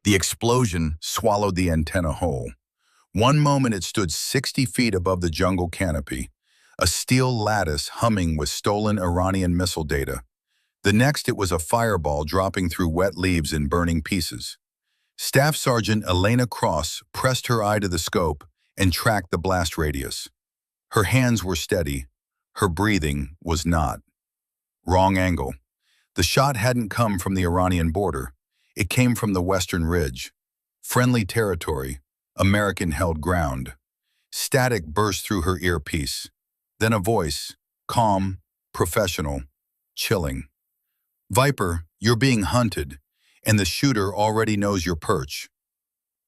The explosion swallowed the antenna whole. One moment it stood 60 feet above the jungle canopy, a steel lattice humming with stolen Iranian missile data. The next it was a fireball dropping through wet leaves in burning pieces. Staff Sergeant Elena Cross pressed her eye to the scope and tracked the blast radius. Her hands were steady. Her breathing was not. Wrong angle. The shot hadn't come from the Iranian border. It came from the western ridge. Friendly territory. American-held ground. Static burst through her earpiece. Then a voice, calm, professional, chilling. "Viper, you're being hunted, and the shooter already knows your perch."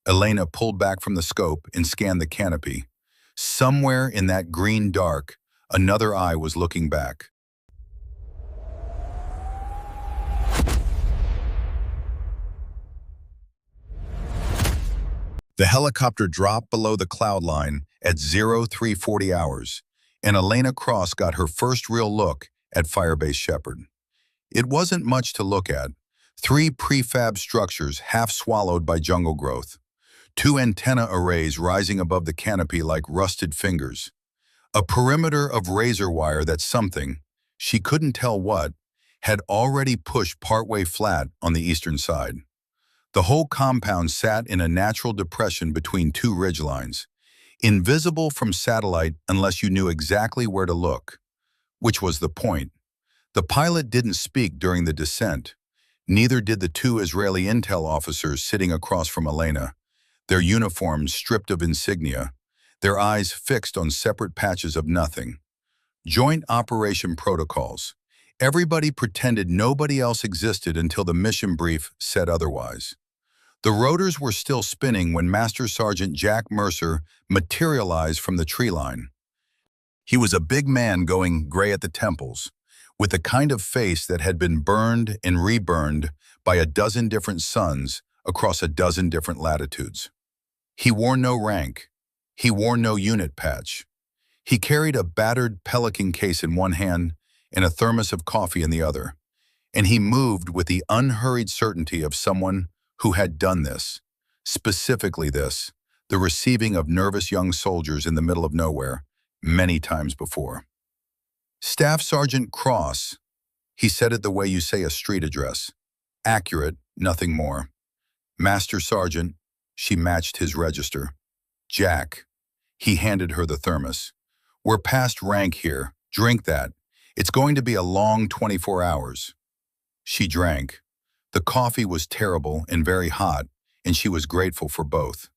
Elena pulled back from the scope and scanned the canopy. Somewhere in that green dark, another eye was looking back. The helicopter dropped below the cloud line at 0340 hours, and Elena Cross got her first real look at Firebase Shepherd. It wasn't much to look at. 3 prefab structures half swallowed by jungle growth. 2 antenna arrays rising above the canopy like rusted fingers. A perimeter of razor wire that something, she couldn't tell what, had already pushed partway flat on the eastern side. The whole compound sat in a natural depression between 2 ridgelines, invisible from satellite unless you knew exactly where to look. Which was the point. The pilot didn't speak during the descent. Neither did the 2 Israeli intel officers sitting across from Elena, their uniforms stripped of insignia, their eyes fixed on separate patches of nothing. Joint operation protocols. Everybody pretended nobody else existed until the mission brief said otherwise. The rotors were still spinning when Master Sergeant Jack Mercer materialized from the tree line. He was a big man going gray at the temples, with the kind of face that had been burned and reburned by a dozen different suns across a dozen different latitudes. He wore no rank. He wore no unit patch. He carried a battered Pelican case in one hand and a thermos of coffee in the other, and he moved with the unhurried certainty of someone who had done this, specifically this, the receiving of nervous young soldiers in the middle of nowhere, many times before. "Staff Sergeant Cross," he said it the way you say a street address. Accurate, nothing more. "Master Sergeant," she matched his register. "Jack," he handed her the thermos. "We're past rank here. Drink that. It's going to be a long 24 hours. She drank. The coffee was terrible and very hot, and she was grateful for both.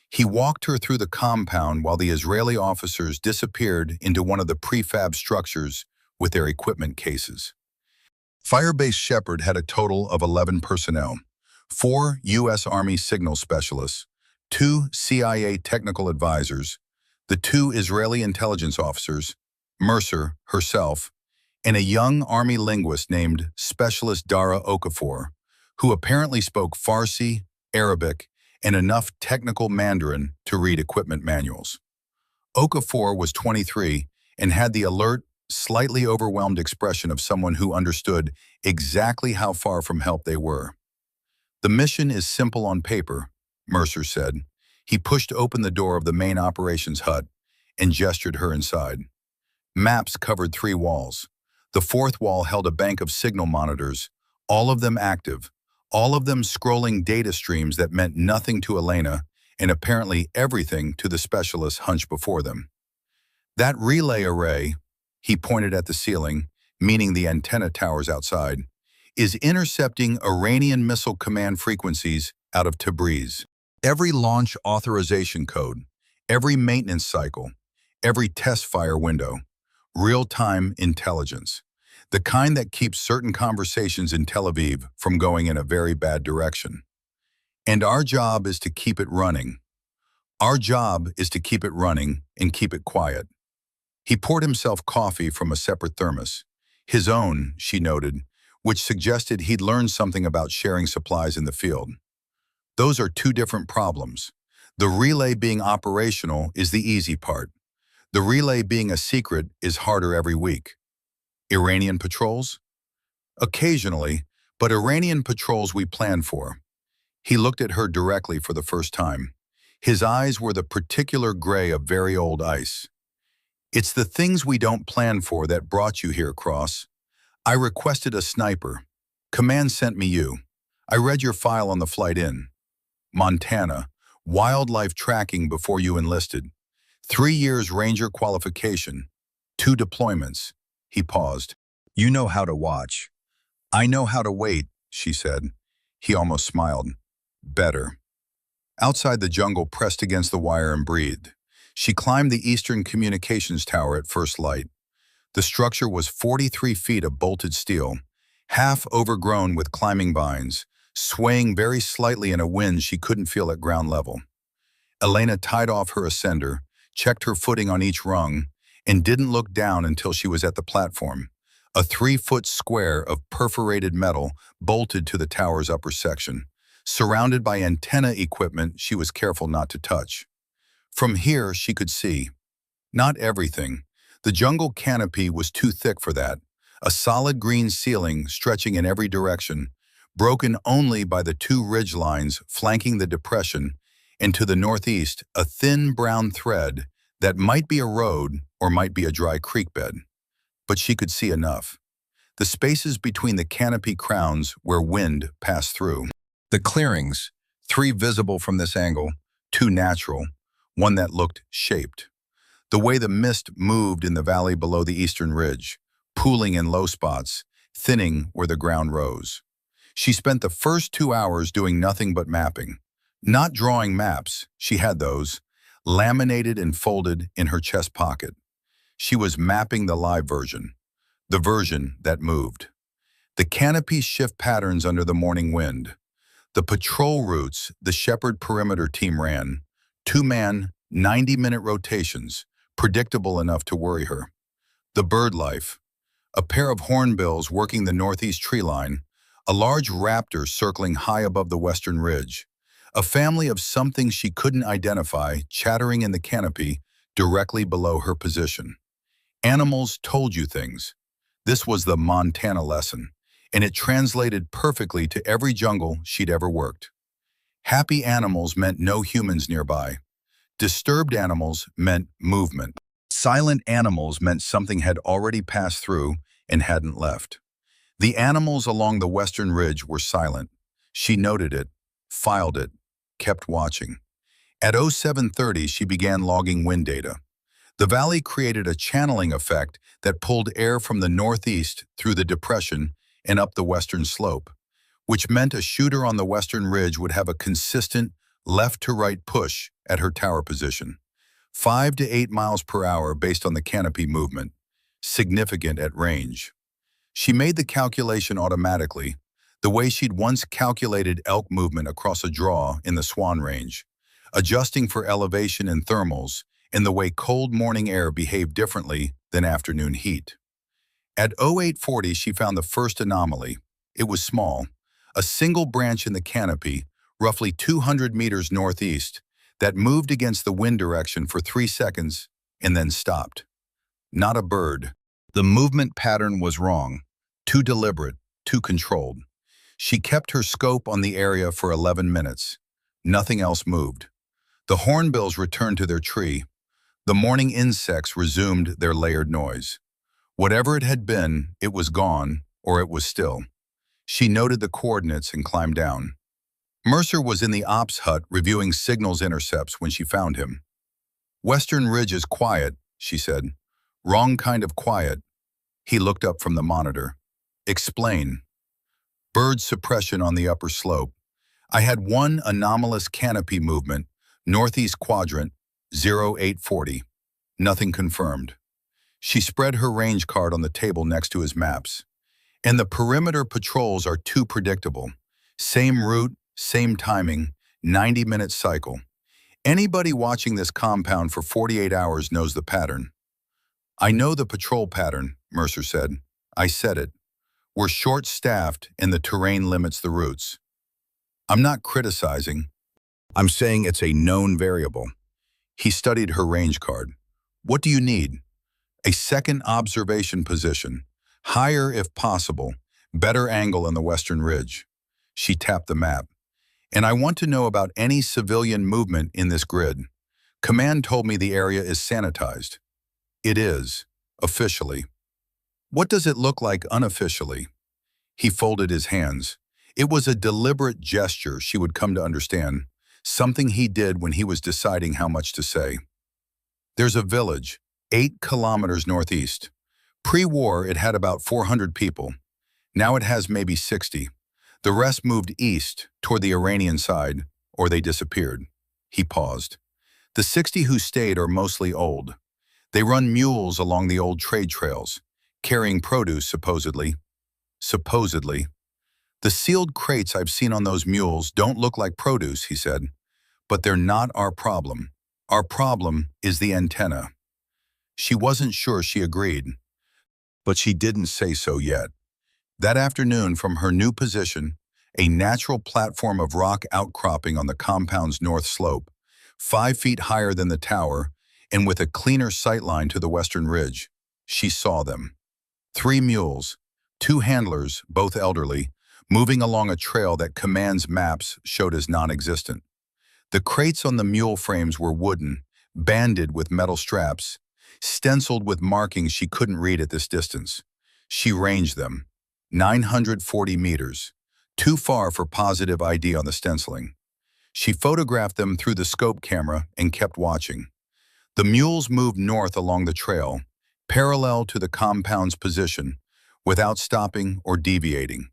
He walked her through the compound while the Israeli officers disappeared into one of the prefab structures with their equipment cases. Firebase Shepherd had a total of 11 personnel, 4 U.S. Army signal specialists, 2 CIA technical advisors, the 2 Israeli intelligence officers, Mercer herself, and a young Army linguist named Specialist Dara Okafor, who apparently spoke Farsi, Arabic, and enough technical Mandarin to read equipment manuals. Okafor was 23 and had the alert, slightly overwhelmed expression of someone who understood exactly how far from help they were. "The mission is simple on paper," Mercer said. He pushed open the door of the main operations hut and gestured her inside. Maps covered 3 walls. The 4th wall held a bank of signal monitors, all of them active, all of them scrolling data streams that meant nothing to Elena and apparently everything to the specialists hunched before them. "That relay array," he pointed at the ceiling, meaning the antenna towers outside, "is intercepting Iranian missile command frequencies out of Tabriz. Every launch authorization code, every maintenance cycle, every test fire window, real-time intelligence. The kind that keeps certain conversations in Tel Aviv from going in a very bad direction. And our job is to keep it running. Our job is to keep it running and keep it quiet." He poured himself coffee from a separate thermos. His own, she noted, which suggested he'd learned something about sharing supplies in the field. Those are 2 different problems. The relay being operational is the easy part. The relay being a secret is harder every week. Iranian patrols? Occasionally, but Iranian patrols we plan for. He looked at her directly for the first time. His eyes were the particular gray of very old ice. It's the things we don't plan for that brought you here, Cross. I requested a sniper. Command sent me you. I read your file on the flight in. Montana, wildlife tracking before you enlisted. 3 years Ranger qualification. 2 deployments. He paused. You know how to watch. I know how to wait, she said. He almost smiled. Better. Outside, the jungle pressed against the wire and breathed. She climbed the Eastern Communications Tower at first light. The structure was 43 feet of bolted steel, half overgrown with climbing vines, swaying very slightly in a wind she couldn't feel at ground level. Elena tied off her ascender, checked her footing on each rung, and didn't look down until she was at the platform, a 3-foot square of perforated metal bolted to the tower's upper section, surrounded by antenna equipment she was careful not to touch. From here, she could see. Not everything. The jungle canopy was too thick for that, a solid green ceiling stretching in every direction, broken only by the 2 ridgelines flanking the depression, and to the northeast, a thin brown thread that might be a road or might be a dry creek bed. But she could see enough. The spaces between the canopy crowns where wind passed through. The clearings, 3 visible from this angle, 2 natural, 1 that looked shaped. The way the mist moved in the valley below the eastern ridge, pooling in low spots, thinning where the ground rose. She spent the first 2 hours doing nothing but mapping. Not drawing maps, she had those, laminated and folded in her chest pocket. She was mapping the live version, the version that moved. The canopy shift patterns under the morning wind. The patrol routes the Shepherd perimeter team ran, 2-man, 90-minute rotations, predictable enough to worry her. The bird life. A pair of hornbills working the northeast tree line, a large raptor circling high above the western ridge, a family of something she couldn't identify chattering in the canopy directly below her position. Animals told you things. This was the Montana lesson, and it translated perfectly to every jungle she'd ever worked. Happy animals meant no humans nearby. Disturbed animals meant movement. Silent animals meant something had already passed through and hadn't left. The animals along the western ridge were silent. She noted it, filed it, kept watching. At 0730, she began logging wind data. The valley created a channeling effect that pulled air from the northeast through the depression and up the western slope, which meant a shooter on the western ridge would have a consistent left-to-right push at her tower position, 5 to 8 miles per hour based on the canopy movement, significant at range. She made the calculation automatically, the way she'd once calculated elk movement across a draw in the Swan Range, adjusting for elevation and thermals and the way cold morning air behaved differently than afternoon heat. At 0840, she found the first anomaly. It was small, a single branch in the canopy, roughly 200 meters northeast, that moved against the wind direction for 3 seconds and then stopped. Not a bird. The movement pattern was wrong, too deliberate, too controlled. She kept her scope on the area for 11 minutes. Nothing else moved. The hornbills returned to their tree. The morning insects resumed their layered noise. Whatever it had been, it was gone, or it was still. She noted the coordinates and climbed down. Mercer was in the ops hut reviewing signals intercepts when she found him. "Western Ridge is quiet," she said. "Wrong kind of quiet." He looked up from the monitor. "Explain." "Bird suppression on the upper slope. I had one anomalous canopy movement, northeast quadrant, 0840. Nothing confirmed." She spread her range card on the table next to his maps. "And the perimeter patrols are too predictable. Same route, same timing, 90-minute cycle. Anybody watching this compound for 48 hours knows the pattern." "I know the patrol pattern," Mercer said. "I said it. We're short-staffed and the terrain limits the routes." "I'm not criticizing. I'm saying it's a known variable." He studied her range card. "What do you need?" "A second observation position. Higher if possible. Better angle on the western ridge." She tapped the map. And I want to know about any civilian movement in this grid. Command told me the area is sanitized. It is, officially. What does it look like unofficially? He folded his hands. It was a deliberate gesture she would come to understand, something he did when he was deciding how much to say. There's a village, 8 kilometers northeast. Pre-war, it had about 400 people. Now it has maybe 60. The rest moved east, toward the Iranian side, or they disappeared. He paused. The 60 who stayed are mostly old. They run mules along the old trade trails, carrying produce, supposedly. Supposedly. The sealed crates I've seen on those mules don't look like produce, he said. But they're not our problem. Our problem is the antenna. She wasn't sure she agreed, but she didn't say so yet. That afternoon, from her new position, a natural platform of rock outcropping on the compound's north slope, 5 feet higher than the tower, and with a cleaner sightline to the western ridge, she saw them. 3 mules, 2 handlers, both elderly, moving along a trail that Command's maps showed as non-existent. The crates on the mule frames were wooden, banded with metal straps, stenciled with markings she couldn't read at this distance. She ranged them. 940 meters, too far for positive ID on the stenciling. She photographed them through the scope camera and kept watching. The mules moved north along the trail, parallel to the compound's position, without stopping or deviating.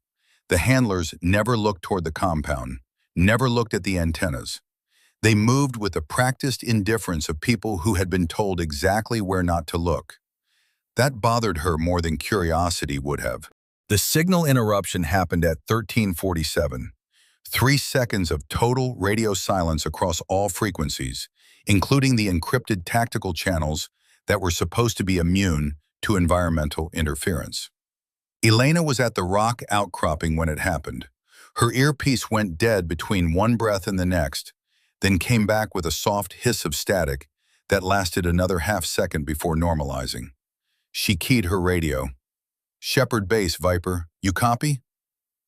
The handlers never looked toward the compound, never looked at the antennas. They moved with the practiced indifference of people who had been told exactly where not to look. That bothered her more than curiosity would have. The signal interruption happened at 1347. 3 seconds of total radio silence across all frequencies, including the encrypted tactical channels that were supposed to be immune to environmental interference. Elena was at the rock outcropping when it happened. Her earpiece went dead between one breath and the next, then came back with a soft hiss of static that lasted another half-second before normalizing. She keyed her radio. "Shepherd Base, Viper. You copy?"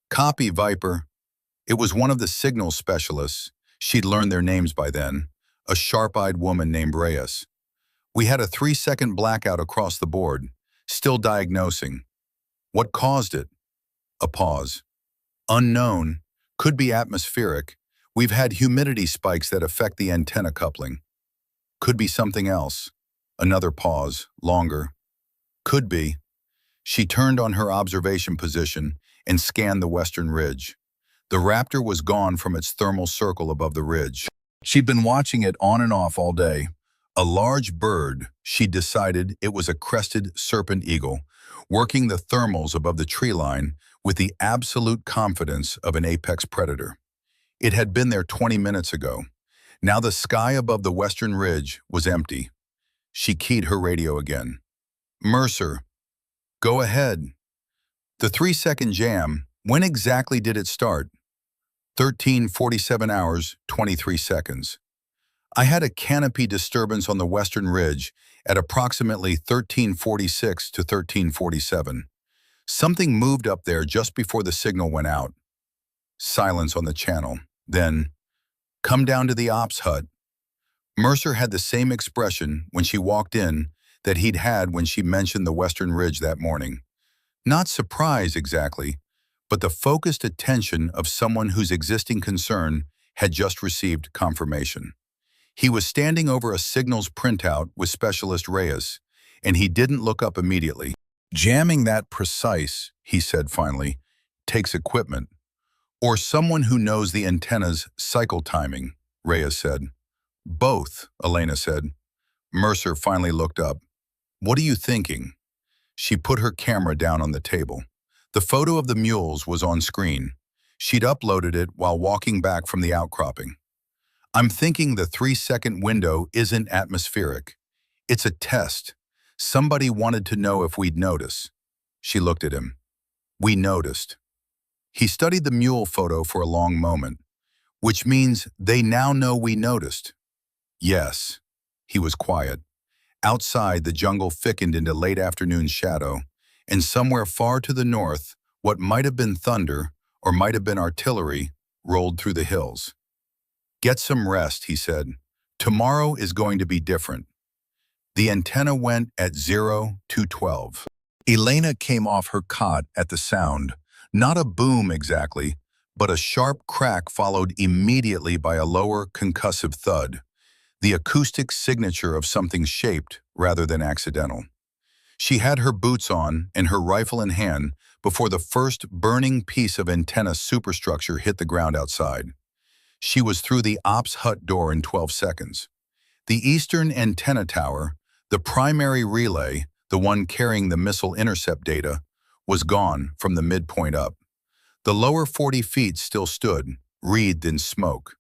"Copy, Viper." It was one of the signal specialists. She'd learned their names by then. A sharp-eyed woman named Reyes. "We had a 3-second blackout across the board. Still diagnosing." "What caused it?" A pause. "Unknown. Could be atmospheric. We've had humidity spikes that affect the antenna coupling." "Could be something else." Another pause, longer. "Could be." She turned on her observation position and scanned the western ridge. The Raptor was gone from its thermal circle above the ridge. She'd been watching it on and off all day. A large bird, she'd decided it was a crested serpent eagle, working the thermals above the tree line with the absolute confidence of an apex predator. It had been there 20 minutes ago. Now the sky above the western ridge was empty. She keyed her radio again. "Mercer, go ahead." The 3-second jam, when exactly did it start? 13:47 hours, 23 seconds. "I had a canopy disturbance on the western ridge at approximately 13:46 to 13:47. Something moved up there just before the signal went out." Silence on the channel. Then, "Come down to the ops hut." Mercer had the same expression when she walked in that he'd had when she mentioned the western ridge that morning. Not surprise exactly, but the focused attention of someone whose existing concern had just received confirmation. He was standing over a signals printout with Specialist Reyes, and he didn't look up immediately. "Jamming that precise," he said finally, "takes equipment. Or someone who knows the antenna's cycle timing," Reyes said. "Both," Elena said. Mercer finally looked up. "What are you thinking?" She put her camera down on the table. The photo of the mules was on screen. She'd uploaded it while walking back from the outcropping. "I'm thinking the 3-second window isn't atmospheric. It's a test. Somebody wanted to know if we'd notice." She looked at him. "We noticed." He studied the mule photo for a long moment. "Which means they now know we noticed." "Yes." He was quiet. Outside, the jungle thickened into late afternoon shadow, and somewhere far to the north, what might have been thunder, or might have been artillery, rolled through the hills. "Get some rest," he said. "Tomorrow is going to be different." The antenna went at 0212. Elena came off her cot at the sound. Not a boom exactly, but a sharp crack followed immediately by a lower concussive thud, the acoustic signature of something shaped rather than accidental. She had her boots on and her rifle in hand before the first burning piece of antenna superstructure hit the ground outside. She was through the ops hut door in 12 seconds. The eastern antenna tower, the primary relay, the one carrying the missile intercept data, was gone from the midpoint up. The lower 40 feet still stood, wreathed in smoke.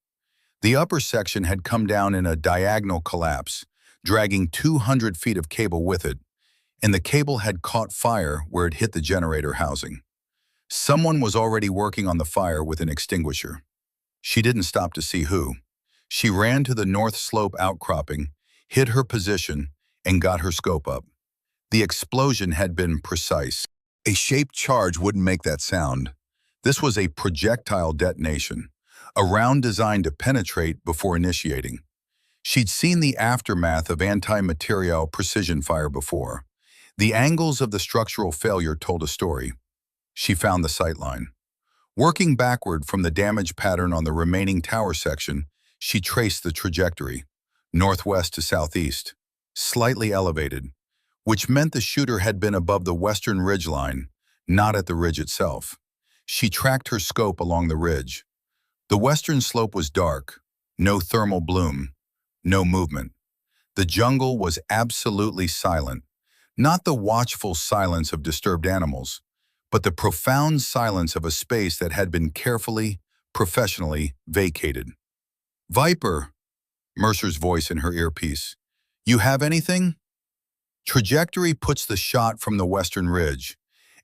The upper section had come down in a diagonal collapse, dragging 200 feet of cable with it, and the cable had caught fire where it hit the generator housing. Someone was already working on the fire with an extinguisher. She didn't stop to see who. She ran to the north slope outcropping, hid her position, and got her scope up. The explosion had been precise. A shaped charge wouldn't make that sound. This was a projectile detonation, a round designed to penetrate before initiating. She'd seen the aftermath of anti-materiel precision fire before. The angles of the structural failure told a story. She found the sightline. Working backward from the damage pattern on the remaining tower section, she traced the trajectory, northwest to southeast, slightly elevated, which meant the shooter had been above the western ridgeline, not at the ridge itself. She tracked her scope along the ridge. The western slope was dark, no thermal bloom, no movement. The jungle was absolutely silent, not the watchful silence of disturbed animals, but the profound silence of a space that had been carefully, professionally vacated. "Viper," Mercer's voice in her earpiece. "You have anything?" Trajectory puts the shot from the western ridge.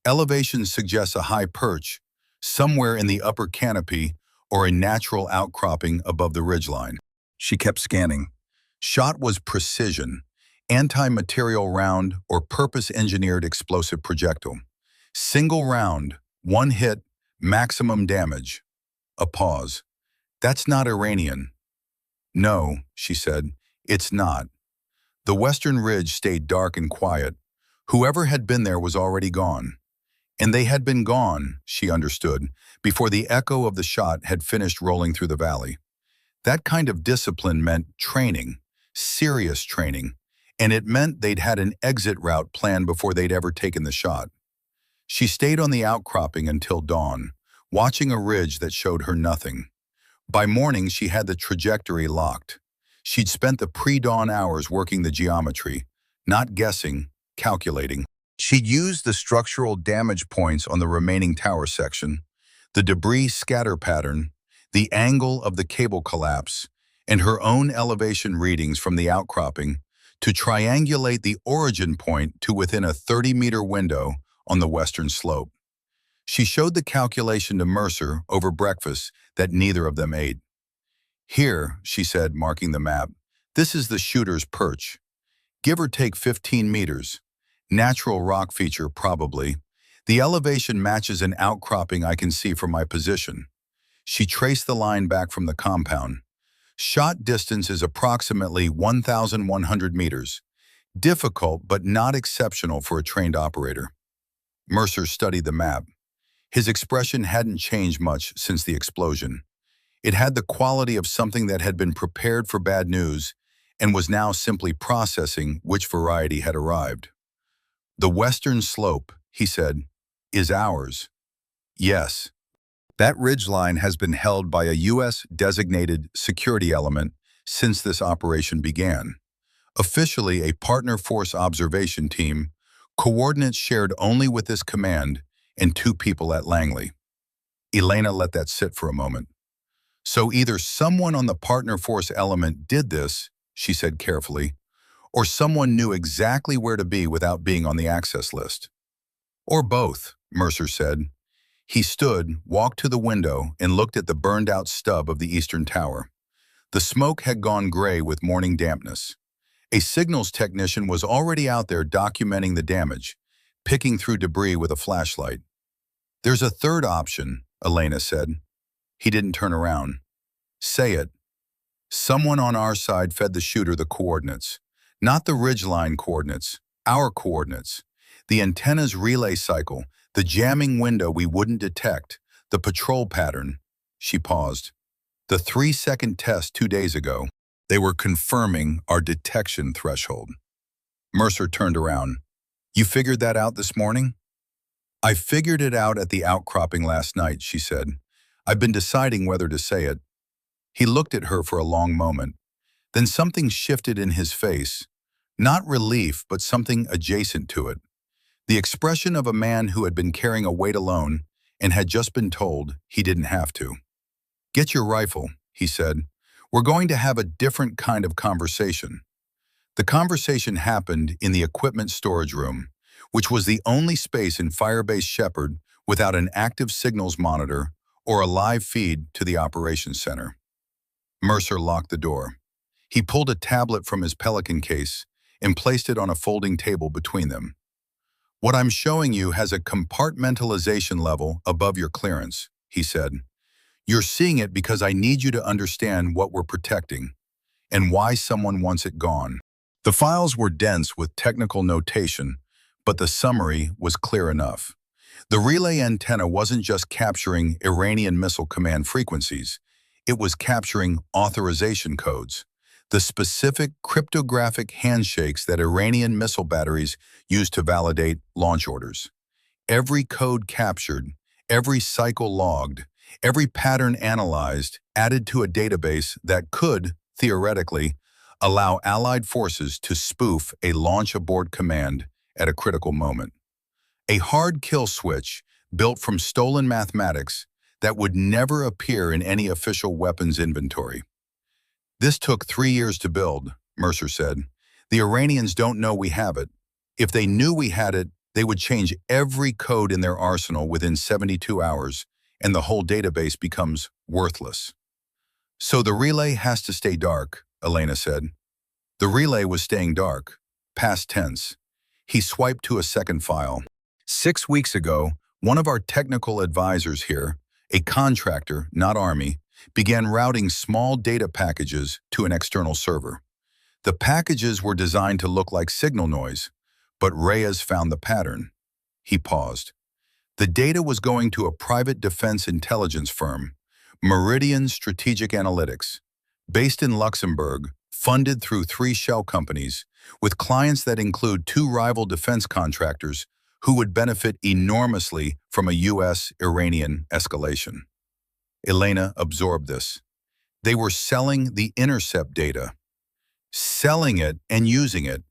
Elevation suggests a high perch, somewhere in the upper canopy or a natural outcropping above the ridgeline. She kept scanning. Shot was precision, anti-material round or purpose-engineered explosive projectile. Single round, one hit, maximum damage. A pause. "That's not Iranian." "No," she said, "it's not." The western ridge stayed dark and quiet. Whoever had been there was already gone. And they had been gone, she understood, before the echo of the shot had finished rolling through the valley. That kind of discipline meant training, serious training, and it meant they'd had an exit route planned before they'd ever taken the shot. She stayed on the outcropping until dawn, watching a ridge that showed her nothing. By morning, she had the trajectory locked. She'd spent the pre-dawn hours working the geometry, not guessing, calculating. She'd used the structural damage points on the remaining tower section, the debris scatter pattern, the angle of the cable collapse, and her own elevation readings from the outcropping to triangulate the origin point to within a 30-meter window on the western slope. She showed the calculation to Mercer over breakfast that neither of them ate. "Here," she said, marking the map, "this is the shooter's perch. Give or take 15 meters. Natural rock feature, probably. The elevation matches an outcropping I can see from my position." She traced the line back from the compound. Shot distance is approximately 1,100 meters. Difficult, but not exceptional for a trained operator. Mercer studied the map. His expression hadn't changed much since the explosion. It had the quality of something that had been prepared for bad news and was now simply processing which variety had arrived. "The western slope," he said, "is ours." "Yes." That ridgeline has been held by a U.S.-designated security element since this operation began. Officially a partner force observation team, coordinates shared only with this command and 2 people at Langley. Elena let that sit for a moment. "So either someone on the partner force element did this," she said carefully, "or someone knew exactly where to be without being on the access list." "Or both," Mercer said. He stood, walked to the window, and looked at the burned-out stub of the eastern tower. The smoke had gone gray with morning dampness. A signals technician was already out there documenting the damage, picking through debris with a flashlight. "There's a third option," Elena said. He didn't turn around. Say it. Someone on our side fed the shooter the coordinates. Not the ridgeline coordinates, our coordinates. The antenna's relay cycle, the jamming window we wouldn't detect, the patrol pattern. She paused. The 3-second test 2 days ago, they were confirming our detection threshold. Mercer turned around. You figured that out this morning? I figured it out at the outcropping last night, she said. I've been deciding whether to say it. He looked at her for a long moment. Then something shifted in his face. Not relief, but something adjacent to it. The expression of a man who had been carrying a weight alone and had just been told he didn't have to. Get your rifle, he said. We're going to have a different kind of conversation. The conversation happened in the equipment storage room, which was the only space in Firebase Shepherd without an active signals monitor or a live feed to the operations center. Mercer locked the door. He pulled a tablet from his Pelican case and placed it on a folding table between them. What I'm showing you has a compartmentalization level above your clearance, he said. You're seeing it because I need you to understand what we're protecting and why someone wants it gone. The files were dense with technical notation, but the summary was clear enough. The relay antenna wasn't just capturing Iranian missile command frequencies, it was capturing authorization codes, the specific cryptographic handshakes that Iranian missile batteries use to validate launch orders. Every code captured, every cycle logged, every pattern analyzed, added to a database that could, theoretically, allow Allied forces to spoof a launch abort command at a critical moment. A hard kill switch built from stolen mathematics that would never appear in any official weapons inventory. This took 3 years to build, Mercer said. The Iranians don't know we have it. If they knew we had it, they would change every code in their arsenal within 72 hours, and the whole database becomes worthless. So the relay has to stay dark, Elena said. The relay was staying dark, past tense. He swiped to a second file. 6 weeks ago, one of our technical advisors here, a contractor, not Army, began routing small data packages to an external server. The packages were designed to look like signal noise, but Reyes found the pattern. He paused. The data was going to a private defense intelligence firm, Meridian Strategic Analytics, based in Luxembourg, funded through 3 shell companies, with clients that include 2 rival defense contractors who would benefit enormously from a U.S.-Iranian escalation. Elena absorbed this. They were selling the intercept data, selling it and using it.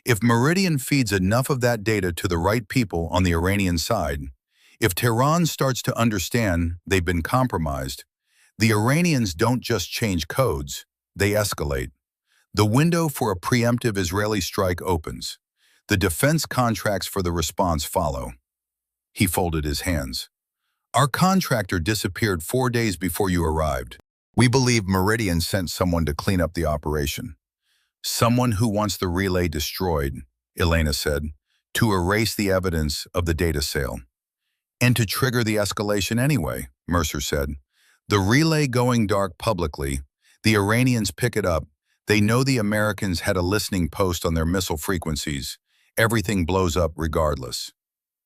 If Meridian feeds enough of that data to the right people on the Iranian side, if Tehran starts to understand they've been compromised, the Iranians don't just change codes, they escalate. The window for a preemptive Israeli strike opens. The defense contracts for the response follow. He folded his hands. Our contractor disappeared 4 days before you arrived. We believe Meridian sent someone to clean up the operation. Someone who wants the relay destroyed, Elena said, to erase the evidence of the data sale. And to trigger the escalation anyway, Mercer said. The relay going dark publicly, the Iranians pick it up, they know the Americans had a listening post on their missile frequencies. Everything blows up regardless.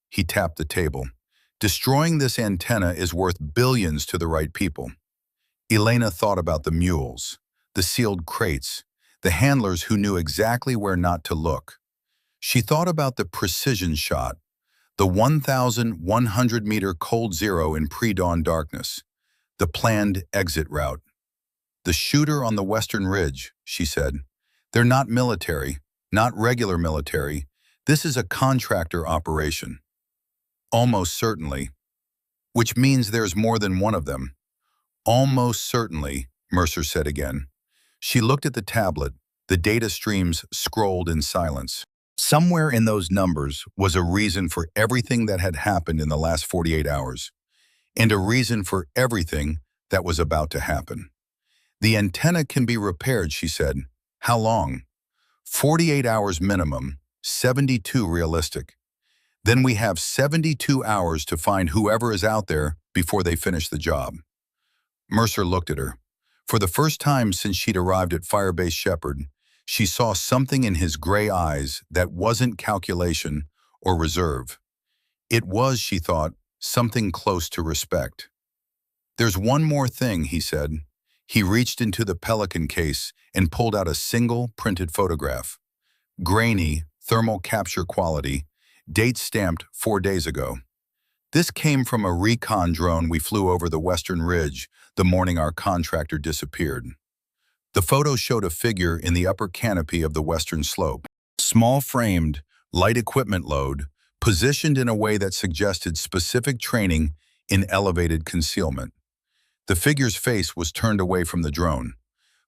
He tapped the table. Destroying this antenna is worth billions to the right people. Elena thought about the mules, the sealed crates, the handlers who knew exactly where not to look. She thought about the precision shot, the 1,100-meter cold zero in pre-dawn darkness, the planned exit route. The shooter on the western ridge, she said. They're not military, not regular military. This is a contractor operation. Almost certainly. Which means there's more than one of them. Almost certainly, Mercer said again. She looked at the tablet, the data streams scrolled in silence. Somewhere in those numbers was a reason for everything that had happened in the last 48 hours, and a reason for everything that was about to happen. The antenna can be repaired, she said. How long? 48 hours minimum, 72 realistic. Then we have 72 hours to find whoever is out there before they finish the job. Mercer looked at her. For the first time since she'd arrived at Firebase Shepherd, she saw something in his gray eyes that wasn't calculation or reserve. It was, she thought, something close to respect. "There's one more thing," he said. He reached into the Pelican case and pulled out a single printed photograph. Grainy, thermal capture quality, date stamped 4 days ago. "This came from a recon drone we flew over the Western Ridge the morning our contractor disappeared." The photo showed a figure in the upper canopy of the western slope. Small framed, light equipment load, positioned in a way that suggested specific training in elevated concealment. The figure's face was turned away from the drone,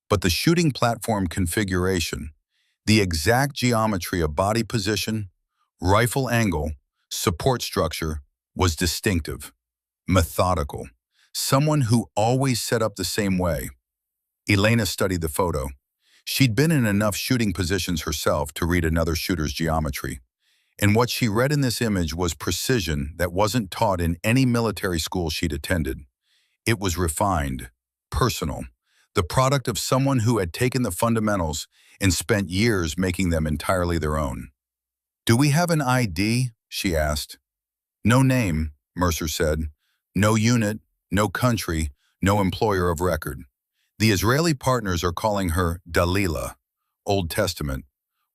but the shooting platform configuration, the exact geometry of body position, rifle angle, support structure, was distinctive, methodical, someone who always set up the same way. Elena studied the photo. She'd been in enough shooting positions herself to read another shooter's geometry, and what she read in this image was precision that wasn't taught in any military school she'd attended. It was refined, personal, the product of someone who had taken the fundamentals and spent years making them entirely their own. "Do we have an ID?" she asked. "No name," Mercer said. "No unit, no country, no employer of record. The Israeli partners are calling her Dalila, Old Testament,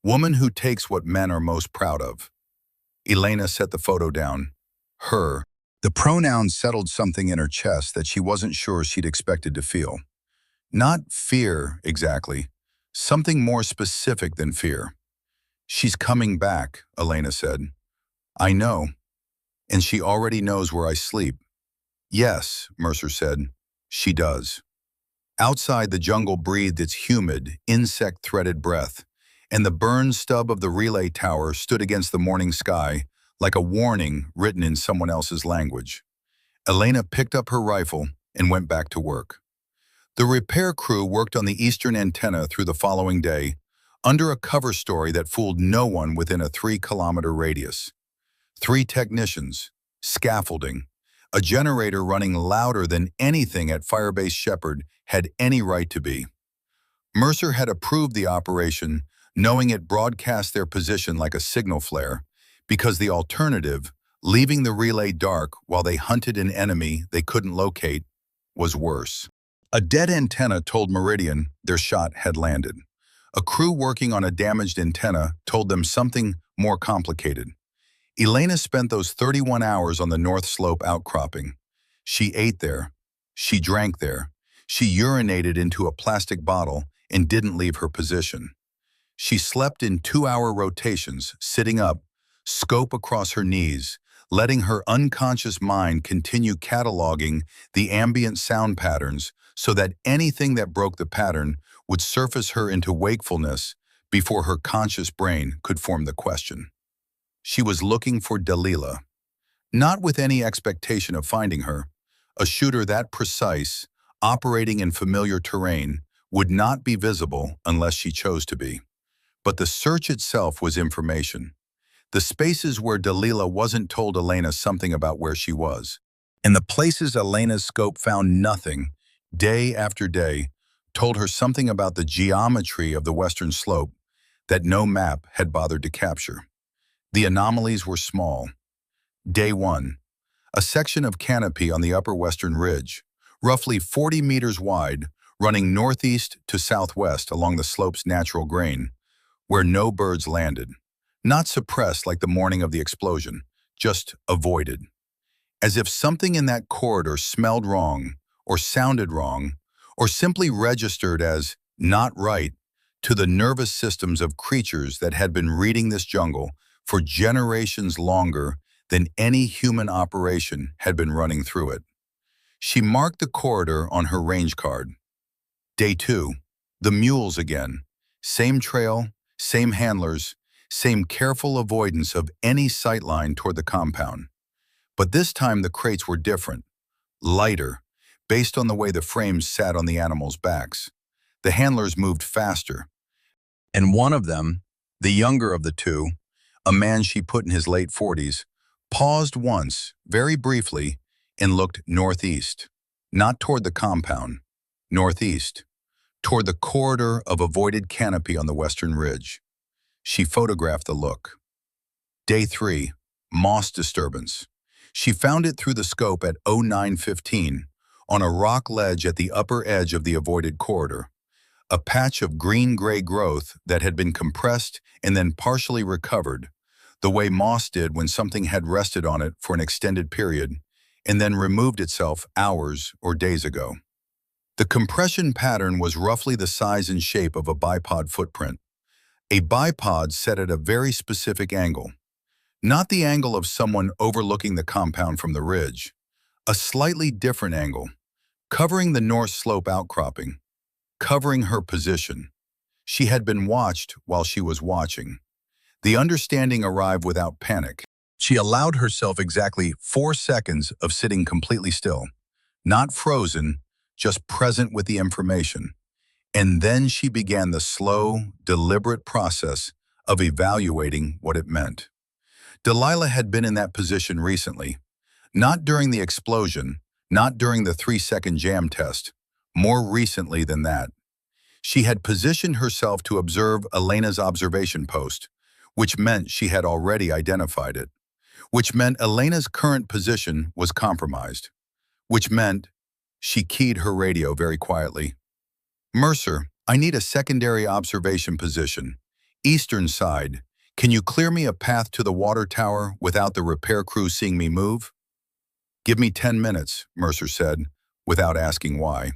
woman who takes what men are most proud of." Elena set the photo down. Her. The pronoun settled something in her chest that she wasn't sure she'd expected to feel. Not fear, exactly. Something more specific than fear. "She's coming back," Elena said. "I know. And she already knows where I sleep." "Yes," Mercer said. "She does." Outside, the jungle breathed its humid, insect-threaded breath, and the burned stub of the relay tower stood against the morning sky like a warning written in someone else's language. Elena picked up her rifle and went back to work. The repair crew worked on the eastern antenna through the following day, under a cover story that fooled no one within a 3-kilometer radius. 3 technicians, scaffolding, a generator running louder than anything at Firebase Shepherd had any right to be. Mercer had approved the operation, knowing it broadcast their position like a signal flare, because the alternative, leaving the relay dark while they hunted an enemy they couldn't locate, was worse. A dead antenna told Meridian their shot had landed. A crew working on a damaged antenna told them something more complicated. Elena spent those 31 hours on the North Slope outcropping. She ate there. She drank there. She urinated into a plastic bottle and didn't leave her position. She slept in 2-hour rotations, sitting up, scope across her knees, letting her unconscious mind continue cataloging the ambient sound patterns so that anything that broke the pattern would surface her into wakefulness before her conscious brain could form the question. She was looking for Dalila, not with any expectation of finding her. A shooter that precise, operating in familiar terrain, would not be visible unless she chose to be. But the search itself was information. The spaces where Dalila wasn't told Elena something about where she was. And the places Elena's scope found nothing, day after day, told her something about the geometry of the western slope that no map had bothered to capture. The anomalies were small. Day 1. A section of canopy on the upper western ridge, roughly 40 meters wide, running northeast to southwest along the slope's natural grain, where no birds landed. Not suppressed like the morning of the explosion, just avoided. As if something in that corridor smelled wrong, or sounded wrong, or simply registered as not right to the nervous systems of creatures that had been reading this jungle for generations longer than any human operation had been running through it. She marked the corridor on her range card. Day 2, the mules again. Same trail, same handlers, same careful avoidance of any sightline toward the compound. But this time the crates were different, lighter, based on the way the frames sat on the animals' backs. The handlers moved faster, and one of them, the younger of the two, a man she put in his late 40s, paused once, very briefly, and looked northeast. not toward the compound, northeast, toward the corridor of avoided canopy on the western ridge. She photographed the look. Day 3, moss disturbance. She found it through the scope at 09:15 on a rock ledge at the upper edge of the avoided corridor, a patch of green-gray growth that had been compressed and then partially recovered, the way moss did when something had rested on it for an extended period and then removed itself hours or days ago. The compression pattern was roughly the size and shape of a bipod footprint, a bipod set at a very specific angle, not the angle of someone overlooking the compound from the ridge, a slightly different angle, covering the north slope outcropping, covering her position. She had been watched while she was watching. The understanding arrived without panic. She allowed herself exactly 4 seconds of sitting completely still, not frozen, just present with the information. And then she began the slow, deliberate process of evaluating what it meant. Delilah had been in that position recently, not during the explosion, not during the 3-second jam test, more recently than that. She had positioned herself to observe Elena's observation post, which meant she had already identified it, which meant Elena's current position was compromised, which meant she keyed her radio very quietly. "Mercer, I need a secondary observation position. Eastern side. Can you clear me a path to the water tower without the repair crew seeing me move?" "Give me 10 minutes, Mercer said, without asking why.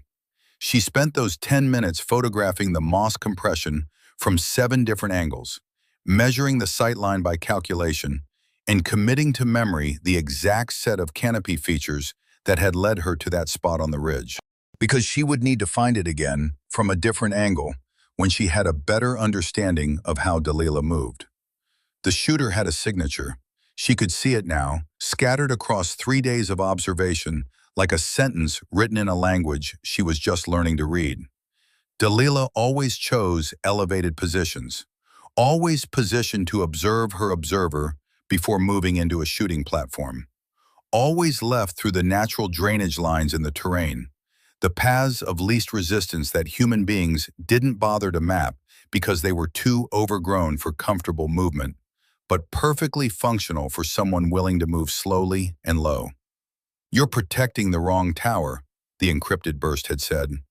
She spent those 10 minutes photographing the moss compression from 7 different angles, measuring the sightline by calculation, and committing to memory the exact set of canopy features that had led her to that spot on the ridge. Because she would need to find it again from a different angle when she had a better understanding of how Delilah moved. The shooter had a signature. She could see it now, scattered across 3 days of observation, like a sentence written in a language she was just learning to read. Delilah always chose elevated positions, always positioned to observe her observer before moving into a shooting platform, always left through the natural drainage lines in the terrain, the paths of least resistance that human beings didn't bother to map because they were too overgrown for comfortable movement, but perfectly functional for someone willing to move slowly and low. "You're protecting the wrong tower," the encrypted burst had said.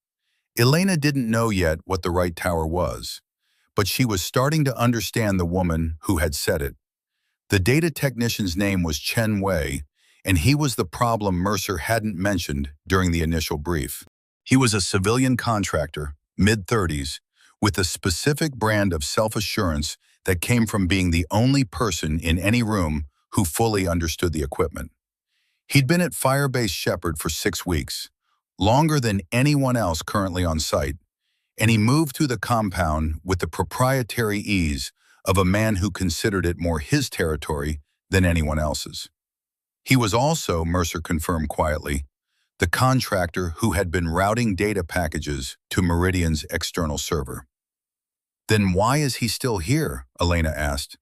Elena didn't know yet what the right tower was, but she was starting to understand the woman who had said it. The data technician's name was Chen Wei, and he was the problem Mercer hadn't mentioned during the initial brief. He was a civilian contractor, mid-30s, with a specific brand of self-assurance that came from being the only person in any room who fully understood the equipment. He'd been at Firebase Shepherd for 6 weeks, longer than anyone else currently on site, and he moved through the compound with the proprietary ease of a man who considered it more his territory than anyone else's. He was also, Mercer confirmed quietly, the contractor who had been routing data packages to Meridian's external server. "Then why is he still here?" Elena asked.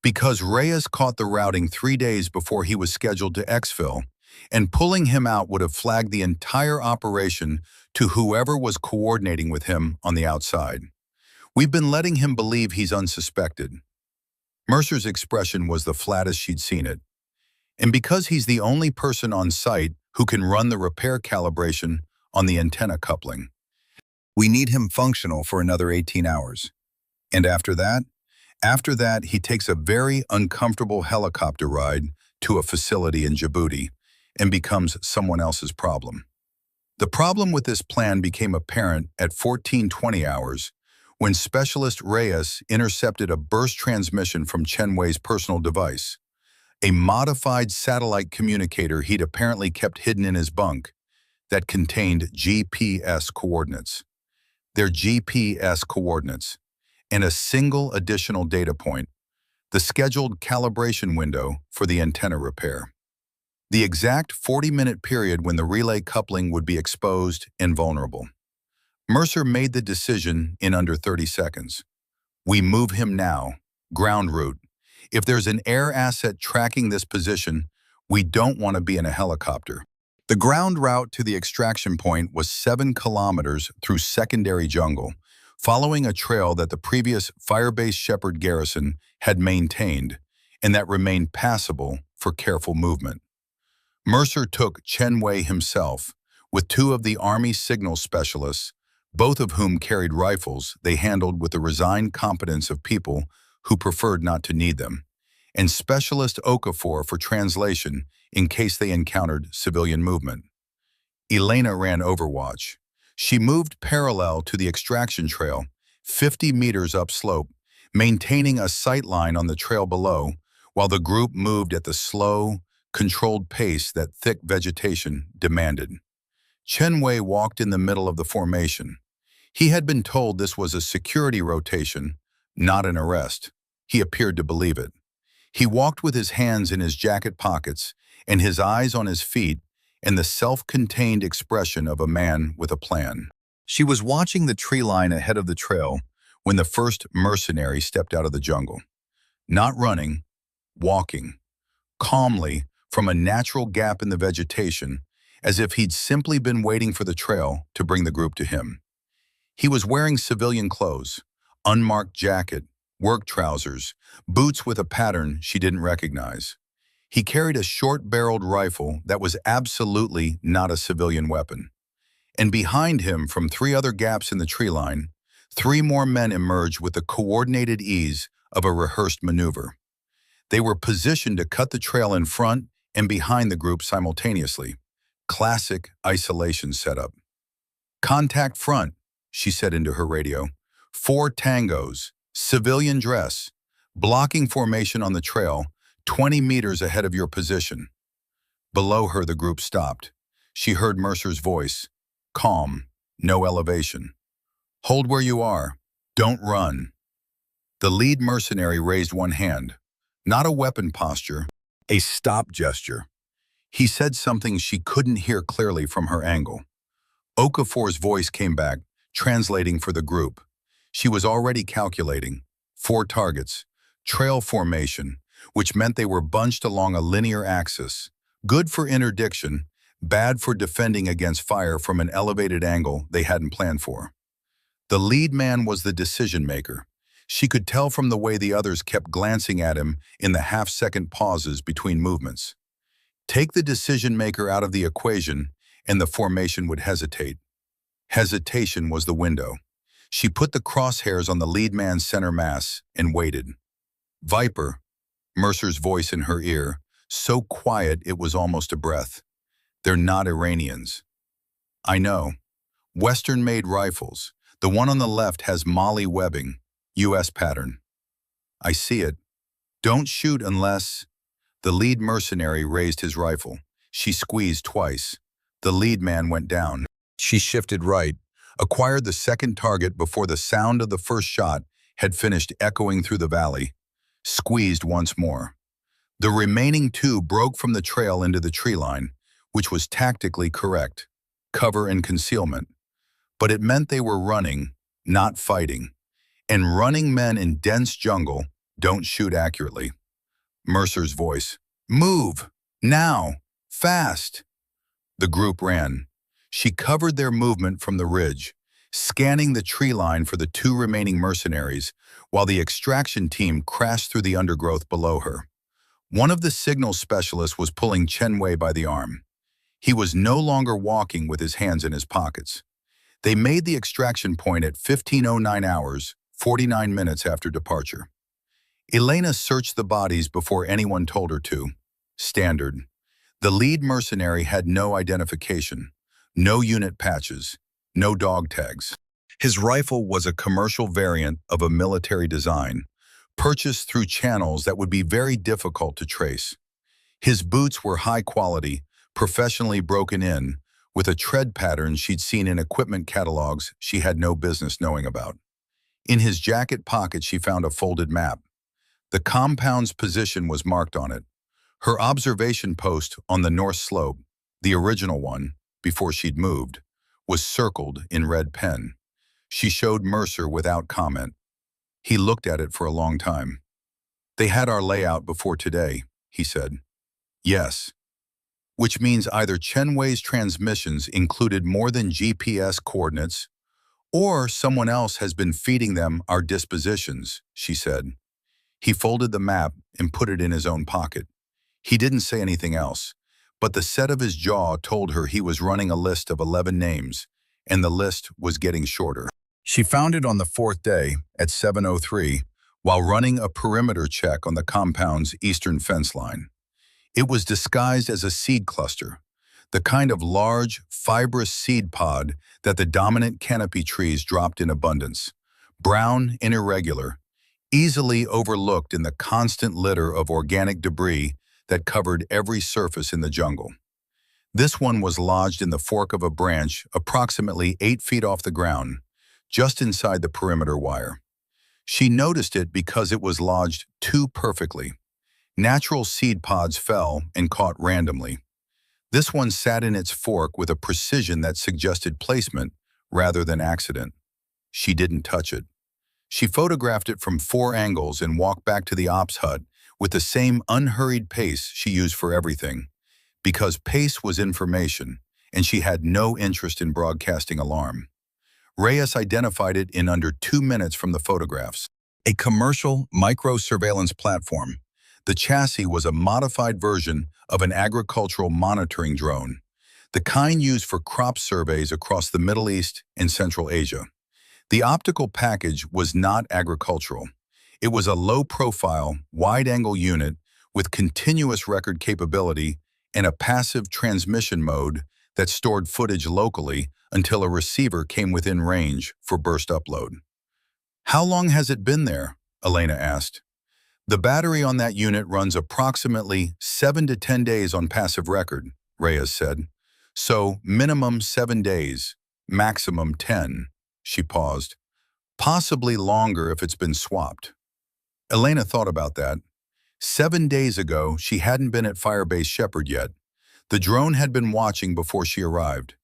"Because Reyes caught the routing 3 days before he was scheduled to exfil, and pulling him out would have flagged the entire operation to whoever was coordinating with him on the outside. We've been letting him believe he's unsuspected." Mercer's expression was the flattest she'd seen it. "And because he's the only person on site who can run the repair calibration on the antenna coupling. We need him functional for another 18 hours. And after that, he takes a very uncomfortable helicopter ride to a facility in Djibouti and becomes someone else's problem." The problem with this plan became apparent at 14:20 hours when Specialist Reyes intercepted a burst transmission from Chen Wei's personal device, a modified satellite communicator he'd apparently kept hidden in his bunk that contained GPS coordinates. Their GPS coordinates, and a single additional data point, the scheduled calibration window for the antenna repair. The exact 40-minute period when the relay coupling would be exposed and vulnerable. Mercer made the decision in under 30 seconds. We move him now, ground route. If there's an air asset tracking this position, we don't want to be in a helicopter. The ground route to the extraction point was 7 kilometers through secondary jungle, following a trail that the previous Firebase Shepherd garrison had maintained and that remained passable for careful movement. Mercer took Chen Wei himself, with 2 of the Army signal specialists, both of whom carried rifles they handled with the resigned competence of people who preferred not to need them, and Specialist Okafor for translation in case they encountered civilian movement. Elena ran Overwatch. She moved parallel to the extraction trail, 50 meters upslope, maintaining a sight line on the trail below, while the group moved at the slow, controlled pace that thick vegetation demanded. Chen Wei walked in the middle of the formation. He had been told this was a security rotation, not an arrest. He appeared to believe it. He walked with his hands in his jacket pockets and his eyes on his feet and the self-contained expression of a man with a plan. She was watching the tree line ahead of the trail when the first mercenary stepped out of the jungle. Not running, walking, calmly from a natural gap in the vegetation, as if he'd simply been waiting for the trail to bring the group to him. He was wearing civilian clothes, unmarked jacket, work trousers, boots with a pattern she didn't recognize. He carried a short-barreled rifle that was absolutely not a civilian weapon. And behind him, from 3 other gaps in the tree line, 3 more men emerged with the coordinated ease of a rehearsed maneuver. They were positioned to cut the trail in front and behind the group simultaneously. Classic isolation setup. "Contact front," she said into her radio. 4 tangos, civilian dress, blocking formation on the trail, 20 meters ahead of your position. Below her, the group stopped. She heard Mercer's voice, calm, no elevation. "Hold where you are. Don't run." The lead mercenary raised one hand, not a weapon posture, a stop gesture. He said something she couldn't hear clearly from her angle. Okafor's voice came back, translating for the group. She was already calculating. 4 targets, trail formation, which meant they were bunched along a linear axis. Good for interdiction, bad for defending against fire from an elevated angle they hadn't planned for. The lead man was the decision maker. She could tell from the way the others kept glancing at him in the half-second pauses between movements. Take the decision maker out of the equation, and the formation would hesitate. Hesitation was the window. She put the crosshairs on the lead man's center mass and waited. "Viper," Mercer's voice in her ear, so quiet it was almost a breath. "They're not Iranians." "I know. Western-made rifles. The one on the left has Mali webbing, U.S. pattern." "I see it. Don't shoot unless—" The lead mercenary raised his rifle. She squeezed twice. The lead man went down. She shifted right, acquired the second target before the sound of the first shot had finished echoing through the valley. Squeezed once more. The remaining 2 broke from the trail into the tree line, which was tactically correct, cover and concealment. But it meant they were running, not fighting. And running men in dense jungle don't shoot accurately. Mercer's voice. "Move! Now! Fast!" The group ran. She covered their movement from the ridge, scanning the tree line for the 2 remaining mercenaries, while the extraction team crashed through the undergrowth below her. One of the signal specialists was pulling Chen Wei by the arm. He was no longer walking with his hands in his pockets. They made the extraction point at 15:09 hours, 49 minutes after departure. Elena searched the bodies before anyone told her to. Standard. The lead mercenary had no identification, no unit patches, no dog tags. His rifle was a commercial variant of a military design, purchased through channels that would be very difficult to trace. His boots were high quality, professionally broken in, with a tread pattern she'd seen in equipment catalogs she had no business knowing about. In his jacket pocket she found a folded map. The compound's position was marked on it. Her observation post on the north slope, the original one, before she'd moved, was circled in red pen. She showed Mercer without comment. He looked at it for a long time. "They had our layout before today," he said. "Yes." which means either Chen Wei's transmissions included more than GPS coordinates, or someone else has been feeding them our dispositions, she said. He folded the map and put it in his own pocket. He didn't say anything else, but the set of his jaw told her he was running a list of 11 names, and the list was getting shorter. She found it on the fourth day at 7:03 while running a perimeter check on the compound's eastern fence line. It was disguised as a seed cluster, the kind of large, fibrous seed pod that the dominant canopy trees dropped in abundance, brown and irregular, easily overlooked in the constant litter of organic debris that covered every surface in the jungle. This one was lodged in the fork of a branch approximately 8 feet off the ground, just inside the perimeter wire. She noticed it because it was lodged too perfectly. Natural seed pods fell and caught randomly. This one sat in its fork with a precision that suggested placement rather than accident. She didn't touch it. She photographed it from 4 angles and walked back to the ops hut with the same unhurried pace she used for everything, because pace was information, and she had no interest in broadcasting alarm. Reyes identified it in under 2 minutes from the photographs. A commercial micro-surveillance platform. The chassis was a modified version of an agricultural monitoring drone, the kind used for crop surveys across the Middle East and Central Asia. The optical package was not agricultural. It was a low-profile, wide-angle unit with continuous record capability and a passive transmission mode that stored footage locally until a receiver came within range for burst upload. "How long has it been there?" Elena asked. "The battery on that unit runs approximately 7 to 10 days on passive record," Reyes said. "So minimum 7 days, maximum 10. She paused. "Possibly longer if it's been swapped." Elena thought about that. 7 days ago, she hadn't been at Firebase Shepherd yet. The drone had been watching before she arrived.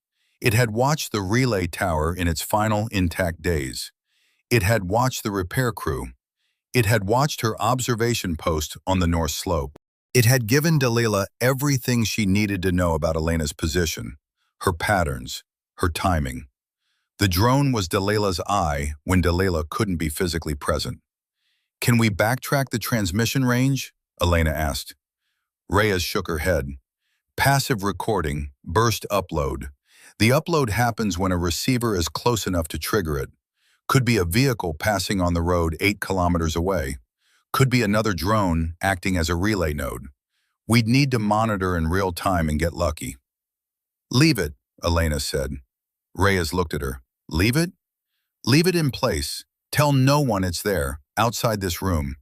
It had watched the relay tower in its final intact days. It had watched the repair crew. It had watched her observation post on the north slope. It had given Delilah everything she needed to know about Elena's position, her patterns, her timing. The drone was Delilah's eye when Delilah couldn't be physically present. "Can we backtrack the transmission range?" Elena asked. Reyes shook her head. "Passive recording, burst upload. The upload happens when a receiver is close enough to trigger it. Could be a vehicle passing on the road 8 kilometers away. Could be another drone acting as a relay node. We'd need to monitor in real time and get lucky." "Leave it," Elena said. Reyes looked at her. "Leave it?" "Leave it in place. Tell no one it's there, outside this room.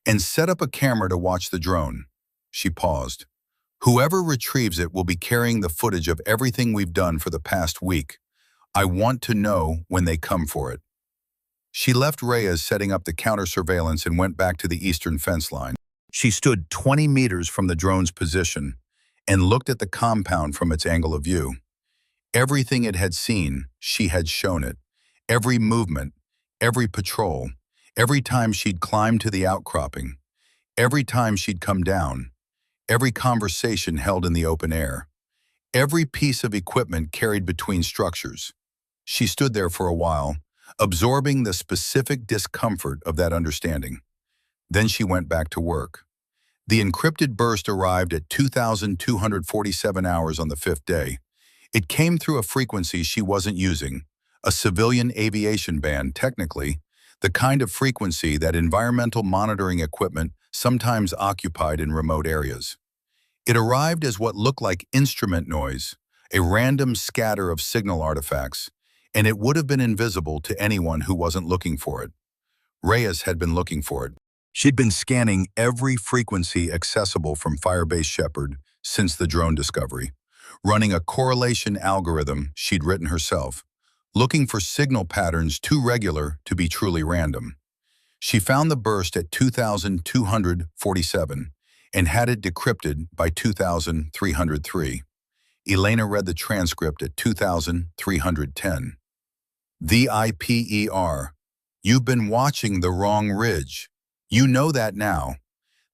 And set up a camera to watch the drone." She paused. "Whoever retrieves it will be carrying the footage of everything we've done for the past week. I want to know when they come for it." She left Reyes setting up the counter-surveillance and went back to the eastern fence line. She stood 20 meters from the drone's position and looked at the compound from its angle of view. Everything it had seen, she had shown it. Every movement, every patrol, every time she'd climbed to the outcropping, every time she'd come down, every conversation held in the open air, every piece of equipment carried between structures. She stood there for a while, absorbing the specific discomfort of that understanding. Then she went back to work. The encrypted burst arrived at 2,247 hours on the 5th day. It came through a frequency she wasn't using, a civilian aviation band, technically, the kind of frequency that environmental monitoring equipment sometimes occupied in remote areas. It arrived as what looked like instrument noise, a random scatter of signal artifacts, and it would have been invisible to anyone who wasn't looking for it. Reyes had been looking for it. She'd been scanning every frequency accessible from Firebase Shepherd since the drone discovery, running a correlation algorithm she'd written herself, looking for signal patterns too regular to be truly random. She found the burst at 2,247 and had it decrypted by 2,303. Elena read the transcript at 2,310. "The IPER. You've been watching the wrong ridge. You know that now.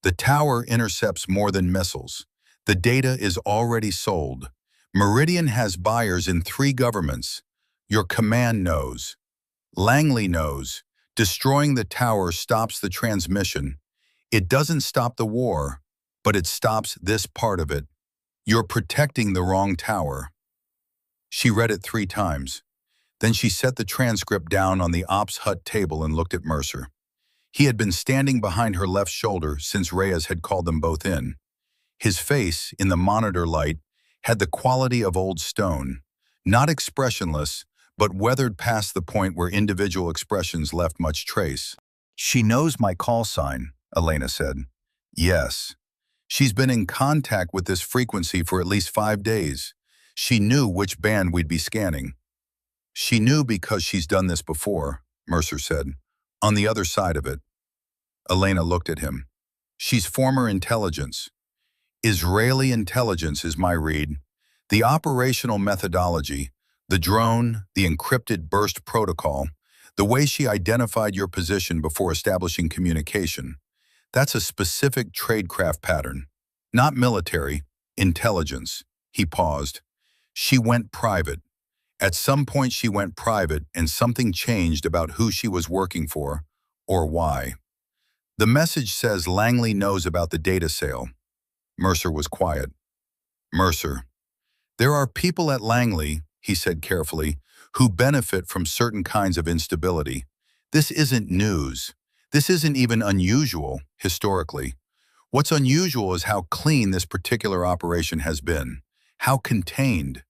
The tower intercepts more than missiles. The data is already sold. Meridian has buyers in 3 governments. Your command knows. Langley knows. Destroying the tower stops the transmission. It doesn't stop the war, but it stops this part of it. You're protecting the wrong tower. She read it 3 times. Then she set the transcript down on the ops hut table and looked at Mercer. He had been standing behind her left shoulder since Reyes had called them both in. His face, in the monitor light, had the quality of old stone, not expressionless, but weathered past the point where individual expressions left much trace. "She knows my call sign," Elena said. "Yes. She's been in contact with this frequency for at least 5 days. She knew which band we'd be scanning." "She knew because she's done this before," Mercer said. "On the other side of it." Elena looked at him. "She's former intelligence. Israeli intelligence is my read. The operational methodology, the drone, the encrypted burst protocol, the way she identified your position before establishing communication. That's a specific tradecraft pattern. Not military, intelligence." He paused. "She went private. At some point she went private and something changed about who she was working for, or why. The message says Langley knows about the data sale." Mercer was quiet. "Mercer, there are people at Langley," he said carefully, "who benefit from certain kinds of instability. This isn't news. This isn't even unusual, historically. What's unusual is how clean this particular operation has been, how contained.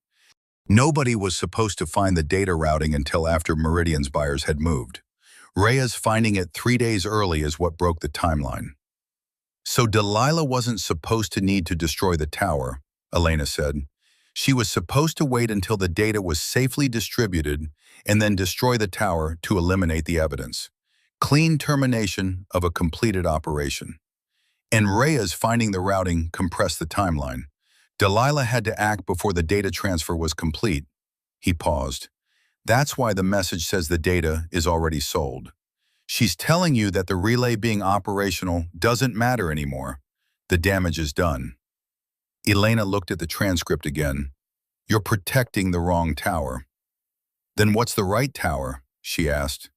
Nobody was supposed to find the data routing until after Meridian's buyers had moved. Reyes finding it 3 days early is what broke the timeline." "So Delilah wasn't supposed to need to destroy the tower," Elena said. "She was supposed to wait until the data was safely distributed and then destroy the tower to eliminate the evidence. Clean termination of a completed operation. And Reyes finding the routing compressed the timeline. Delilah had to act before the data transfer was complete." He paused. "That's why the message says the data is already sold. She's telling you that the relay being operational doesn't matter anymore. The damage is done." Elena looked at the transcript again. "You're protecting the wrong tower." "Then what's the right tower?" she asked.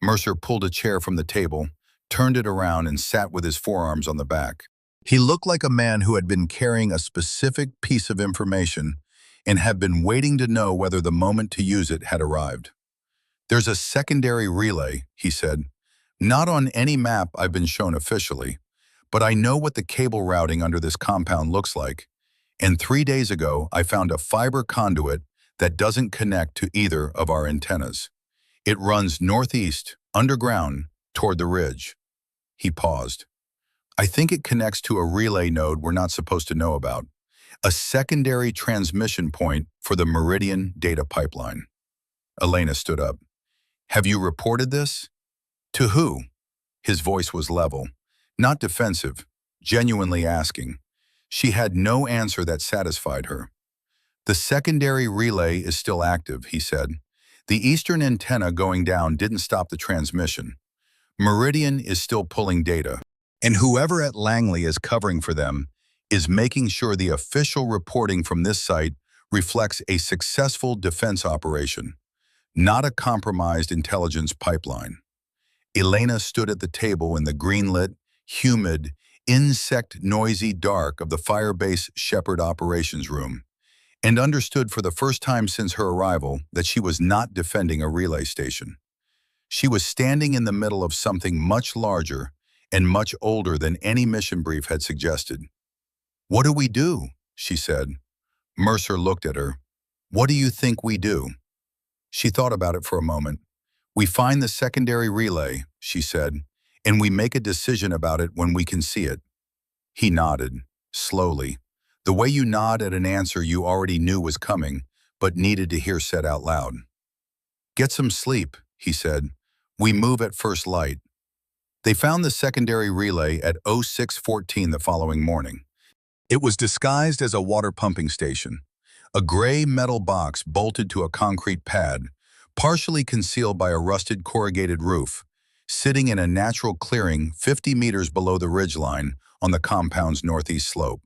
Mercer pulled a chair from the table, turned it around and sat with his forearms on the back. He looked like a man who had been carrying a specific piece of information and had been waiting to know whether the moment to use it had arrived. "There's a secondary relay," he said. "Not on any map I've been shown officially, but I know what the cable routing under this compound looks like. And 3 days ago, I found a fiber conduit that doesn't connect to either of our antennas. It runs northeast, underground, toward the ridge." He paused. "I think it connects to a relay node we're not supposed to know about. A secondary transmission point for the Meridian data pipeline." Elena stood up. "Have you reported this?" "To who?" His voice was level, not defensive, genuinely asking. She had no answer that satisfied her. "The secondary relay is still active," he said. "The eastern antenna going down didn't stop the transmission. Meridian is still pulling data. And whoever at Langley is covering for them is making sure the official reporting from this site reflects a successful defense operation, not a compromised intelligence pipeline." Elena stood at the table in the green-lit, humid, insect-noisy dark of the Firebase Shepherd operations room, and understood for the first time since her arrival that she was not defending a relay station. She was standing in the middle of something much larger and much older than any mission brief had suggested. "What do we do?" she said. Mercer looked at her. "What do you think we do?" She thought about it for a moment. "We find the secondary relay," she said, "and we make a decision about it when we can see it." He nodded, slowly, the way you nod at an answer you already knew was coming, but needed to hear said out loud. "Get some sleep," he said. "We move at first light." They found the secondary relay at 06:14 the following morning. It was disguised as a water pumping station, a gray metal box bolted to a concrete pad, partially concealed by a rusted corrugated roof, sitting in a natural clearing 50 meters below the ridgeline on the compound's northeast slope.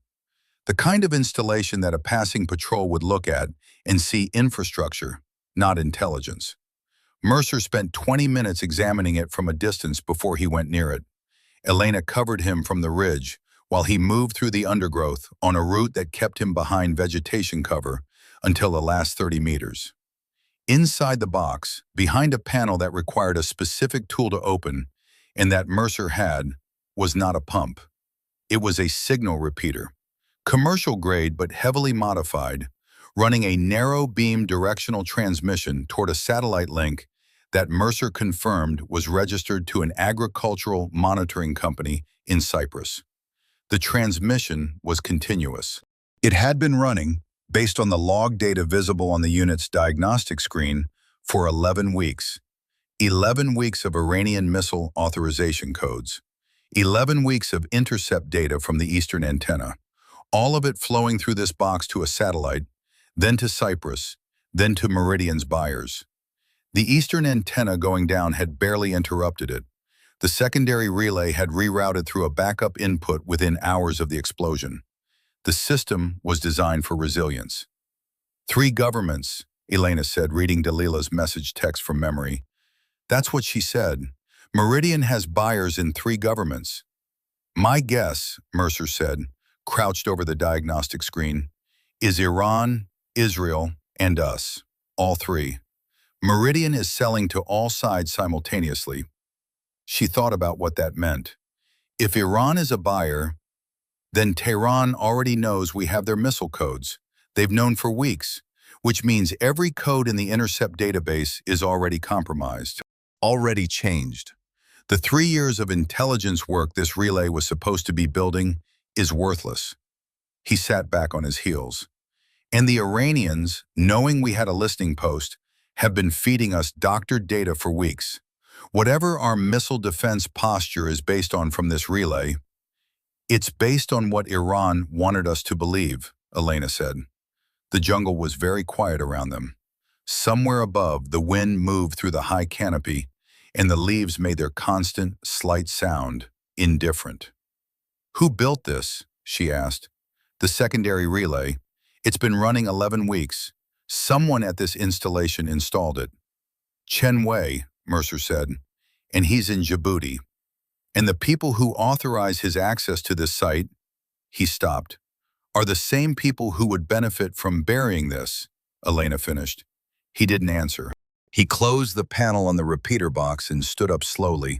The kind of installation that a passing patrol would look at and see infrastructure, not intelligence. Mercer spent 20 minutes examining it from a distance before he went near it. Elena covered him from the ridge while he moved through the undergrowth on a route that kept him behind vegetation cover until the last 30 meters. Inside the box, behind a panel that required a specific tool to open, and that Mercer had, was not a pump. It was a signal repeater. Commercial grade but heavily modified, running a narrow beam directional transmission toward a satellite link that Mercer confirmed was registered to an agricultural monitoring company in Cyprus. The transmission was continuous. It had been running, based on the log data visible on the unit's diagnostic screen, for 11 weeks. 11 weeks of Iranian missile authorization codes. 11 weeks of intercept data from the eastern antenna. All of it flowing through this box to a satellite, then to Cyprus, then to Meridian's buyers. The eastern antenna going down had barely interrupted it. The secondary relay had rerouted through a backup input within hours of the explosion. The system was designed for resilience. 3 governments, Elena said, reading Dalila's message text from memory. That's what she said. Meridian has buyers in 3 governments. My guess, Mercer said, crouched over the diagnostic screen, is Iran, Israel, and us, all 3. Meridian is selling to all sides simultaneously. She thought about what that meant. If Iran is a buyer, then Tehran already knows we have their missile codes. They've known for weeks, which means every code in the intercept database is already compromised, already changed. The 3 years of intelligence work this relay was supposed to be building is worthless. He sat back on his heels. And the Iranians, knowing we had a listening post, have been feeding us doctored data for weeks. Whatever our missile defense posture is based on from this relay, it's based on what Iran wanted us to believe, Elena said. The jungle was very quiet around them. Somewhere above, the wind moved through the high canopy, and the leaves made their constant, slight sound indifferent. Who built this? She asked. The secondary relay. It's been running 11 weeks. Someone at this installation installed it. Chen Wei, Mercer said, and he's in Djibouti. And the people who authorize his access to this site, he stopped, are the same people who would benefit from burying this, Elena finished. He didn't answer. He closed the panel on the repeater box and stood up slowly,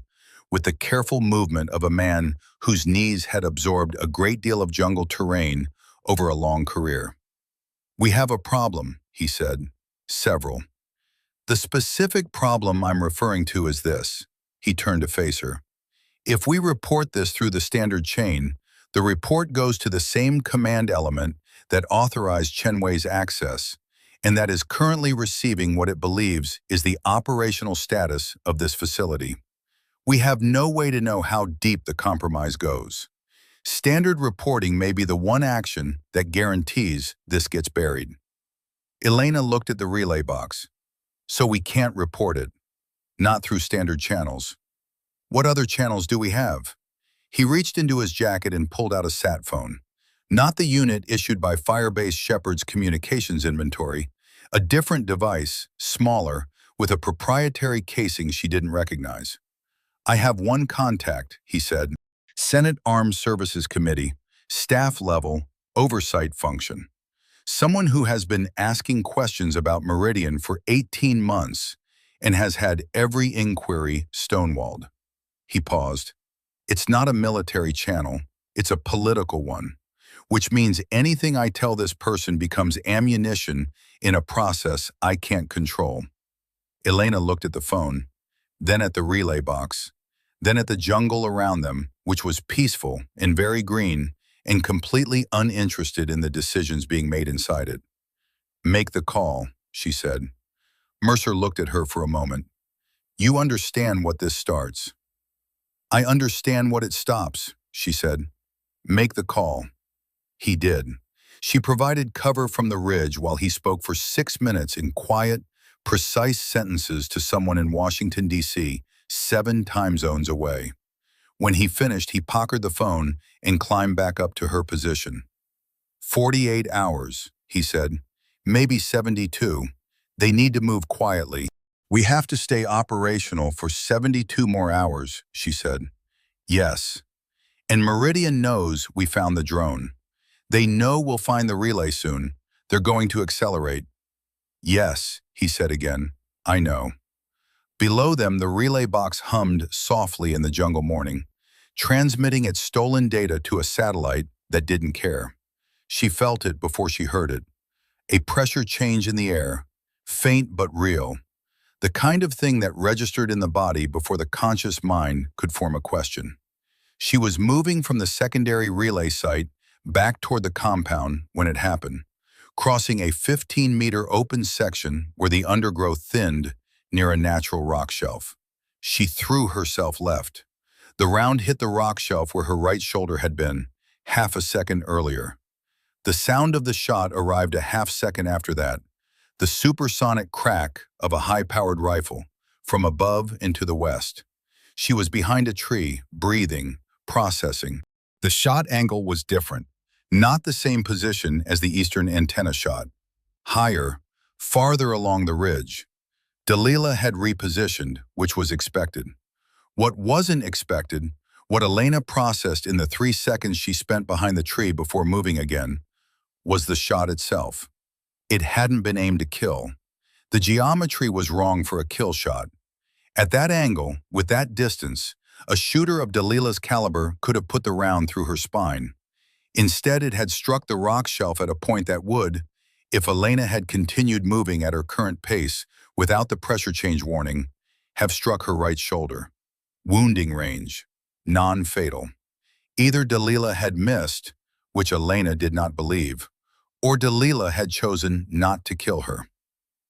with the careful movement of a man whose knees had absorbed a great deal of jungle terrain over a long career. We have a problem, he said. Several. The specific problem I'm referring to is this. He turned to face her. If we report this through the standard chain, the report goes to the same command element that authorized Chen Wei's access, and that is currently receiving what it believes is the operational status of this facility. We have no way to know how deep the compromise goes. Standard reporting may be the one action that guarantees this gets buried. Elena looked at the relay box. So we can't report it. Not through standard channels. What other channels do we have? He reached into his jacket and pulled out a sat phone. Not the unit issued by Firebase Shepherd's communications inventory, a different device, smaller, with a proprietary casing she didn't recognize. I have one contact, he said. Senate Armed Services Committee, staff level, oversight function. Someone who has been asking questions about Meridian for 18 months and has had every inquiry stonewalled. He paused. It's not a military channel, it's a political one, which means anything I tell this person becomes ammunition in a process I can't control. Elena looked at the phone, then at the relay box, then at the jungle around them, which was peaceful and very green and completely uninterested in the decisions being made inside it. Make the call, she said. Mercer looked at her for a moment. You understand what this starts. I understand what it stops, she said. Make the call. He did. She provided cover from the ridge while he spoke for 6 minutes in quiet, precise sentences to someone in Washington, D.C., 7 time zones away. When he finished, he pocketed the phone and climbed back up to her position. 48 hours, he said. Maybe 72. They need to move quietly. We have to stay operational for 72 more hours, she said. Yes. And Meridian knows we found the drone. They know we'll find the relay soon. They're going to accelerate. Yes, he said again. I know. Below them, the relay box hummed softly in the jungle morning, transmitting its stolen data to a satellite that didn't care. She felt it before she heard it. A pressure change in the air, faint but real. The kind of thing that registered in the body before the conscious mind could form a question. She was moving from the secondary relay site back toward the compound when it happened, crossing a 15-meter open section where the undergrowth thinned near a natural rock shelf. She threw herself left. The round hit the rock shelf where her right shoulder had been, half a second earlier. The sound of the shot arrived a half second after that, the supersonic crack of a high-powered rifle from above into the west. She was behind a tree, breathing, processing. The shot angle was different, not the same position as the eastern antenna shot. Higher, farther along the ridge. Delilah had repositioned, which was expected. What wasn't expected, what Elena processed in the 3 seconds she spent behind the tree before moving again, was the shot itself. It hadn't been aimed to kill. The geometry was wrong for a kill shot. At that angle, with that distance, a shooter of Delilah's caliber could have put the round through her spine. Instead, it had struck the rock shelf at a point that would, if Elena had continued moving at her current pace without the pressure change warning, have struck her right shoulder. Wounding range, non-fatal. Either Delilah had missed, which Elena did not believe, or Delilah had chosen not to kill her.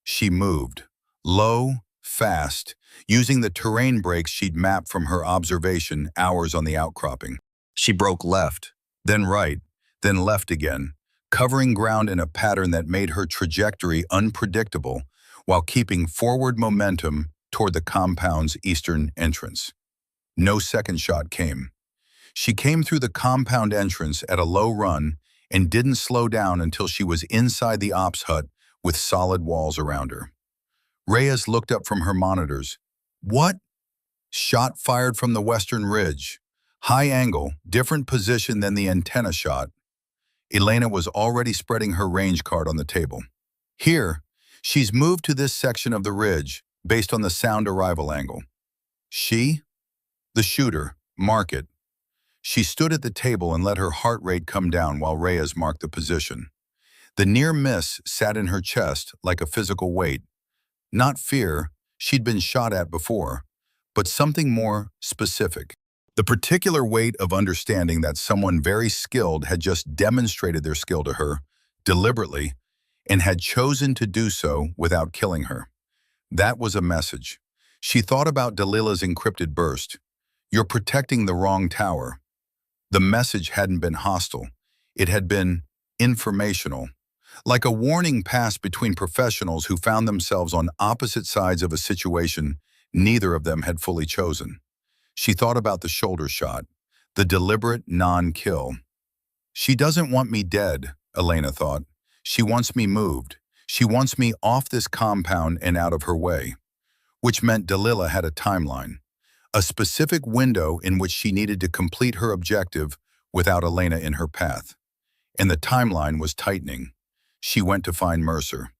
She moved, low, fast, using the terrain breaks she'd mapped from her observation hours on the outcropping. She broke left, then right, then left again, covering ground in a pattern that made her trajectory unpredictable while keeping forward momentum toward the compound's eastern entrance. No second shot came. She came through the compound entrance at a low run and didn't slow down until she was inside the ops hut with solid walls around her. Reyes looked up from her monitors. What? Shot fired from the western ridge. High angle, different position than the antenna shot. Elena was already spreading her range card on the table. Here, she's moved to this section of the ridge based on the sound arrival angle. She? The shooter, mark it. She stood at the table and let her heart rate come down while Reyes marked the position. The near miss sat in her chest like a physical weight. Not fear, she'd been shot at before, but something more specific. The particular weight of understanding that someone very skilled had just demonstrated their skill to her, deliberately, and had chosen to do so without killing her. That was a message. She thought about Delilah's encrypted burst. You're protecting the wrong tower. The message hadn't been hostile. It had been informational, like a warning passed between professionals who found themselves on opposite sides of a situation neither of them had fully chosen. She thought about the shoulder shot, the deliberate non-kill. She doesn't want me dead, Elena thought. She wants me moved. She wants me off this compound and out of her way, which meant Delilah had a timeline. A specific window in which she needed to complete her objective without Elena in her path. And the timeline was tightening. She went to find Mercer.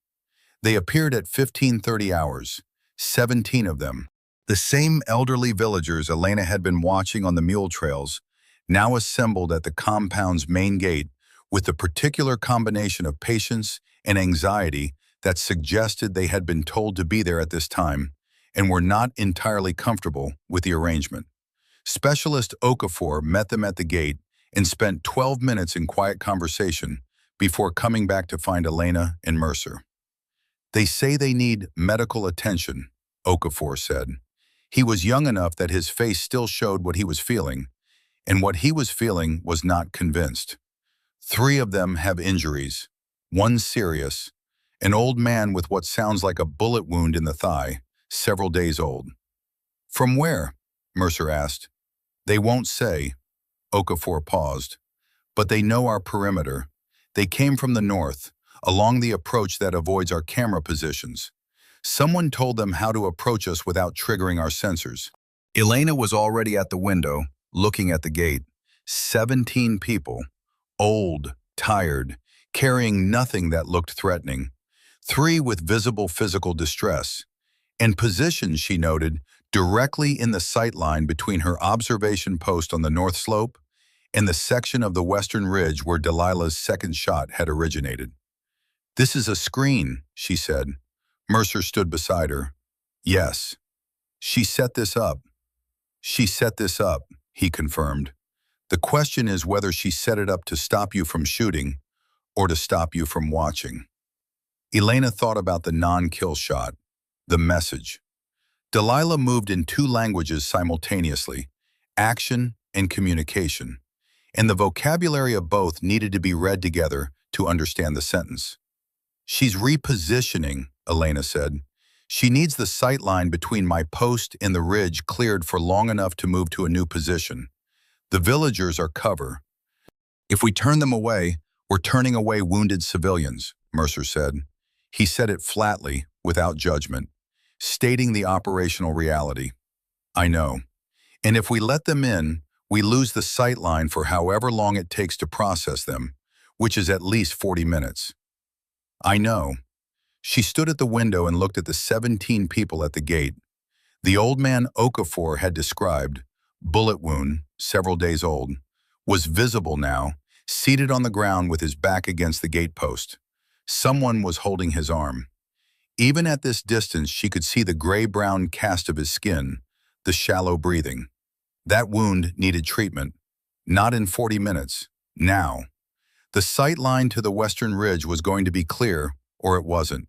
They appeared at 15:30 hours, 17 of them. The same elderly villagers Elena had been watching on the mule trails, now assembled at the compound's main gate with the particular combination of patience and anxiety that suggested they had been told to be there at this time and were not entirely comfortable with the arrangement. Specialist Okafor met them at the gate and spent 12 minutes in quiet conversation before coming back to find Elena and Mercer. They say they need medical attention, Okafor said. He was young enough that his face still showed what he was feeling, and what he was feeling was not convinced. 3 of them have injuries, 1 serious, an old man with what sounds like a bullet wound in the thigh, several days old. From where? Mercer asked. They won't say. Okafor paused. But they know our perimeter. They came from the north, along the approach that avoids our camera positions. Someone told them how to approach us without triggering our sensors. Elena was already at the window, looking at the gate. 17 people, old, tired, carrying nothing that looked threatening. 3 with visible physical distress. And positioned, she noted, directly in the sight line between her observation post on the north slope and the section of the western ridge where Delilah's second shot had originated. "This is a screen," she said. Mercer stood beside her. "Yes. She set this up." "She set this up," he confirmed. "The question is whether she set it up to stop you from shooting or to stop you from watching." Elena thought about the non-kill shot, the message. Delilah moved in 2 languages simultaneously, action and communication, and the vocabulary of both needed to be read together to understand the sentence. "She's repositioning," Elena said. "She needs the sight line between my post and the ridge cleared for long enough to move to a new position. The villagers are cover. If we turn them away, we're turning away wounded civilians," Mercer said. He said it flatly, without judgment, stating the operational reality. "I know. And if we let them in, we lose the sight line for however long it takes to process them, which is at least 40 minutes. "I know." She stood at the window and looked at the 17 people at the gate. The old man Okafor had described, bullet wound, several days old, was visible now, seated on the ground with his back against the gatepost. Someone was holding his arm. Even at this distance, she could see the gray-brown cast of his skin, the shallow breathing. That wound needed treatment. Not in 40 minutes. Now. The sight line to the western ridge was going to be clear, or it wasn't.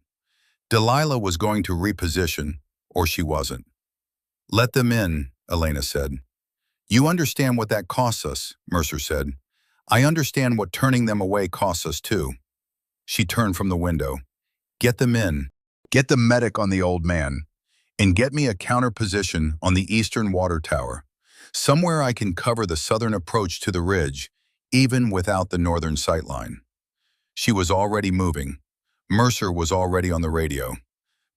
Delilah was going to reposition, or she wasn't. "Let them in," Elena said. "You understand what that costs us," Mercer said. "I understand what turning them away costs us too." She turned from the window. "Get them in. Get the medic on the old man. And get me a counter position on the eastern water tower. Somewhere I can cover the southern approach to the ridge, even without the northern sight line." She was already moving. Mercer was already on the radio.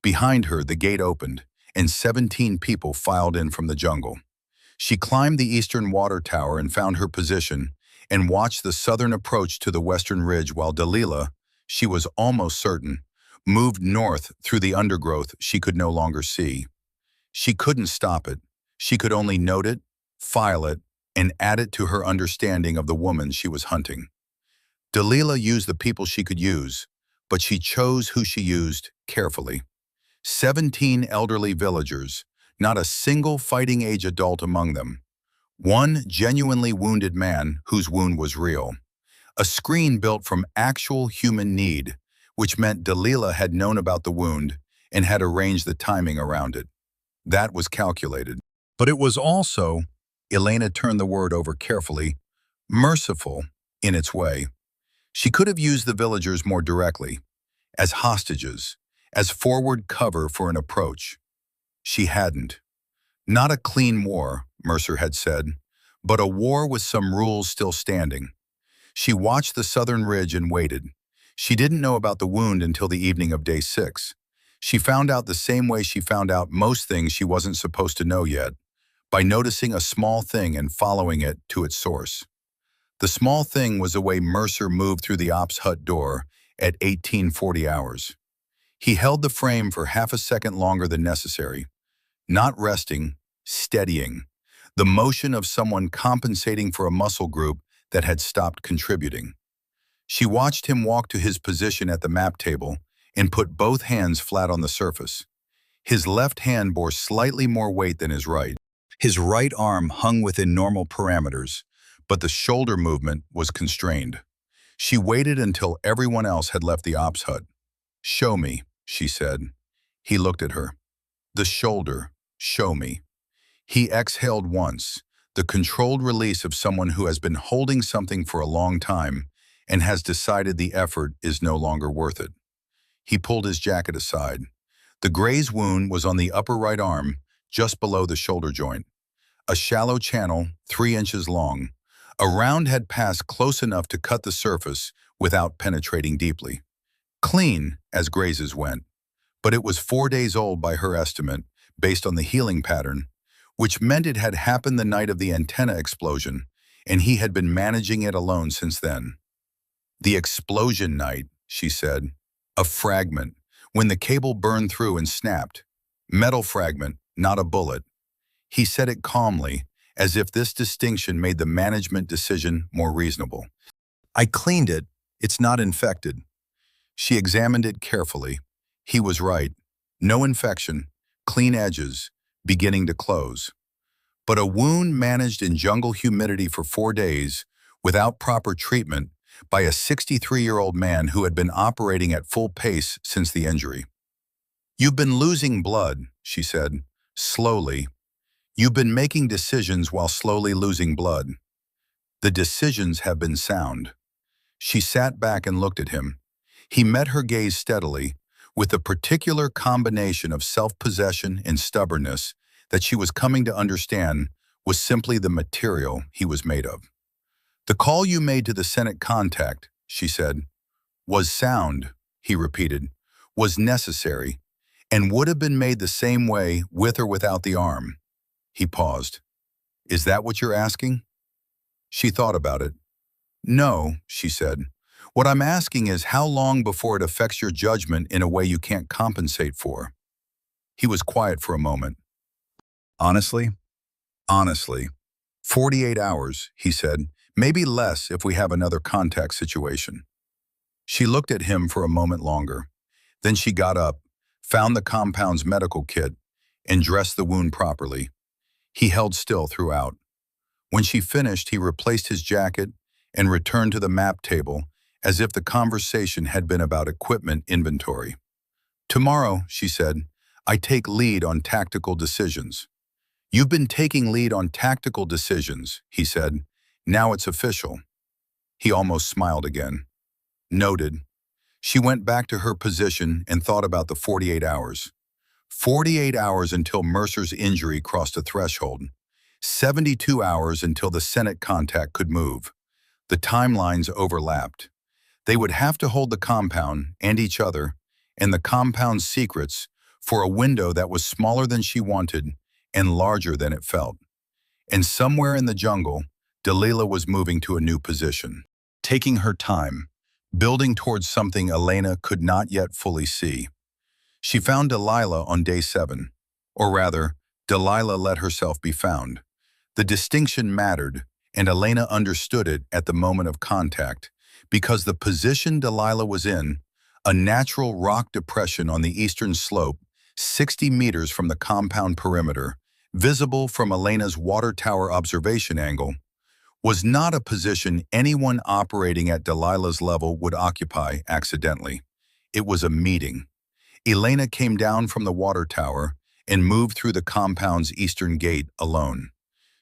Behind her, the gate opened, and 17 people filed in from the jungle. She climbed the eastern water tower and found her position and watched the southern approach to the western ridge while Delilah, she was almost certain, moved north through the undergrowth she could no longer see. She couldn't stop it. She could only note it, file it, and add it to her understanding of the woman she was hunting. Delilah used the people she could use, but she chose who she used carefully. 17 elderly villagers, not a single fighting-age adult among them. 1 genuinely wounded man whose wound was real. A screen built from actual human need, which meant Delilah had known about the wound and had arranged the timing around it. That was calculated. But it was also, Elena turned the word over carefully, merciful in its way. She could have used the villagers more directly, as hostages, as forward cover for an approach. She hadn't. Not a clean war, Mercer had said, but a war with some rules still standing. She watched the southern ridge and waited. She didn't know about the wound until the evening of day 6. She found out the same way she found out most things she wasn't supposed to know yet, by noticing a small thing and following it to its source. The small thing was the way Mercer moved through the ops hut door at 1840 hours. He held the frame for half a second longer than necessary, not resting, steadying, the motion of someone compensating for a muscle group that had stopped contributing. She watched him walk to his position at the map table and put both hands flat on the surface. His left hand bore slightly more weight than his right. His right arm hung within normal parameters, but the shoulder movement was constrained. She waited until everyone else had left the ops hut. "Show me," she said. He looked at her. "The shoulder. Show me." He exhaled once, the controlled release of someone who has been holding something for a long time and has decided the effort is no longer worth it. He pulled his jacket aside. The graze wound was on the upper right arm, just below the shoulder joint. A shallow channel, 3 inches long, A round had passed close enough to cut the surface without penetrating deeply. Clean, as grazes went, but it was 4 days old by her estimate, based on the healing pattern, which meant it had happened the night of the antenna explosion, and he had been managing it alone since then. The explosion night, she said. A fragment, when the cable burned through and snapped. Metal fragment, not a bullet. He said it calmly, as if this distinction made the management decision more reasonable. I cleaned it. It's not infected. She examined it carefully. He was right. No infection, clean edges, beginning to close. But a wound managed in jungle humidity for 4 days, without proper treatment, by a 63-year-old man who had been operating at full pace since the injury. You've been losing blood, she said, slowly. You've been making decisions while slowly losing blood. The decisions have been sound. She sat back and looked at him. He met her gaze steadily, with a particular combination of self-possession and stubbornness that she was coming to understand was simply the material he was made of. The call you made to the Senate contact, she said, was sound, he repeated, was necessary, and would have been made the same way with or without the arm. He paused. Is that what you're asking? She thought about it. No, she said. What I'm asking is how long before it affects your judgment in a way you can't compensate for. He was quiet for a moment. Honestly? Honestly. 48 hours, he said. Maybe less if we have another contact situation. She looked at him for a moment longer. Then she got up, found the compound's medical kit, and dressed the wound properly. He held still throughout. When she finished, he replaced his jacket and returned to the map table as if the conversation had been about equipment inventory. Tomorrow, she said, I take lead on tactical decisions. You've been taking lead on tactical decisions, he said. Now it's official. He almost smiled again. Noted. She went back to her position and thought about the 48 hours. 48 hours until Mercer's injury crossed a threshold. 72 hours until the Senate contact could move. The timelines overlapped. They would have to hold the compound and each other and the compound's secrets for a window that was smaller than she wanted and larger than it felt. And somewhere in the jungle, Delilah was moving to a new position, taking her time, building towards something Elena could not yet fully see. She found Delilah on day 7, or rather, Delilah let herself be found. The distinction mattered, and Elena understood it at the moment of contact, because the position Delilah was in, a natural rock depression on the eastern slope, 60 meters from the compound perimeter, visible from Elena's water tower observation angle, was not a position anyone operating at Delilah's level would occupy accidentally. It was a meeting. Elena came down from the water tower and moved through the compound's eastern gate alone.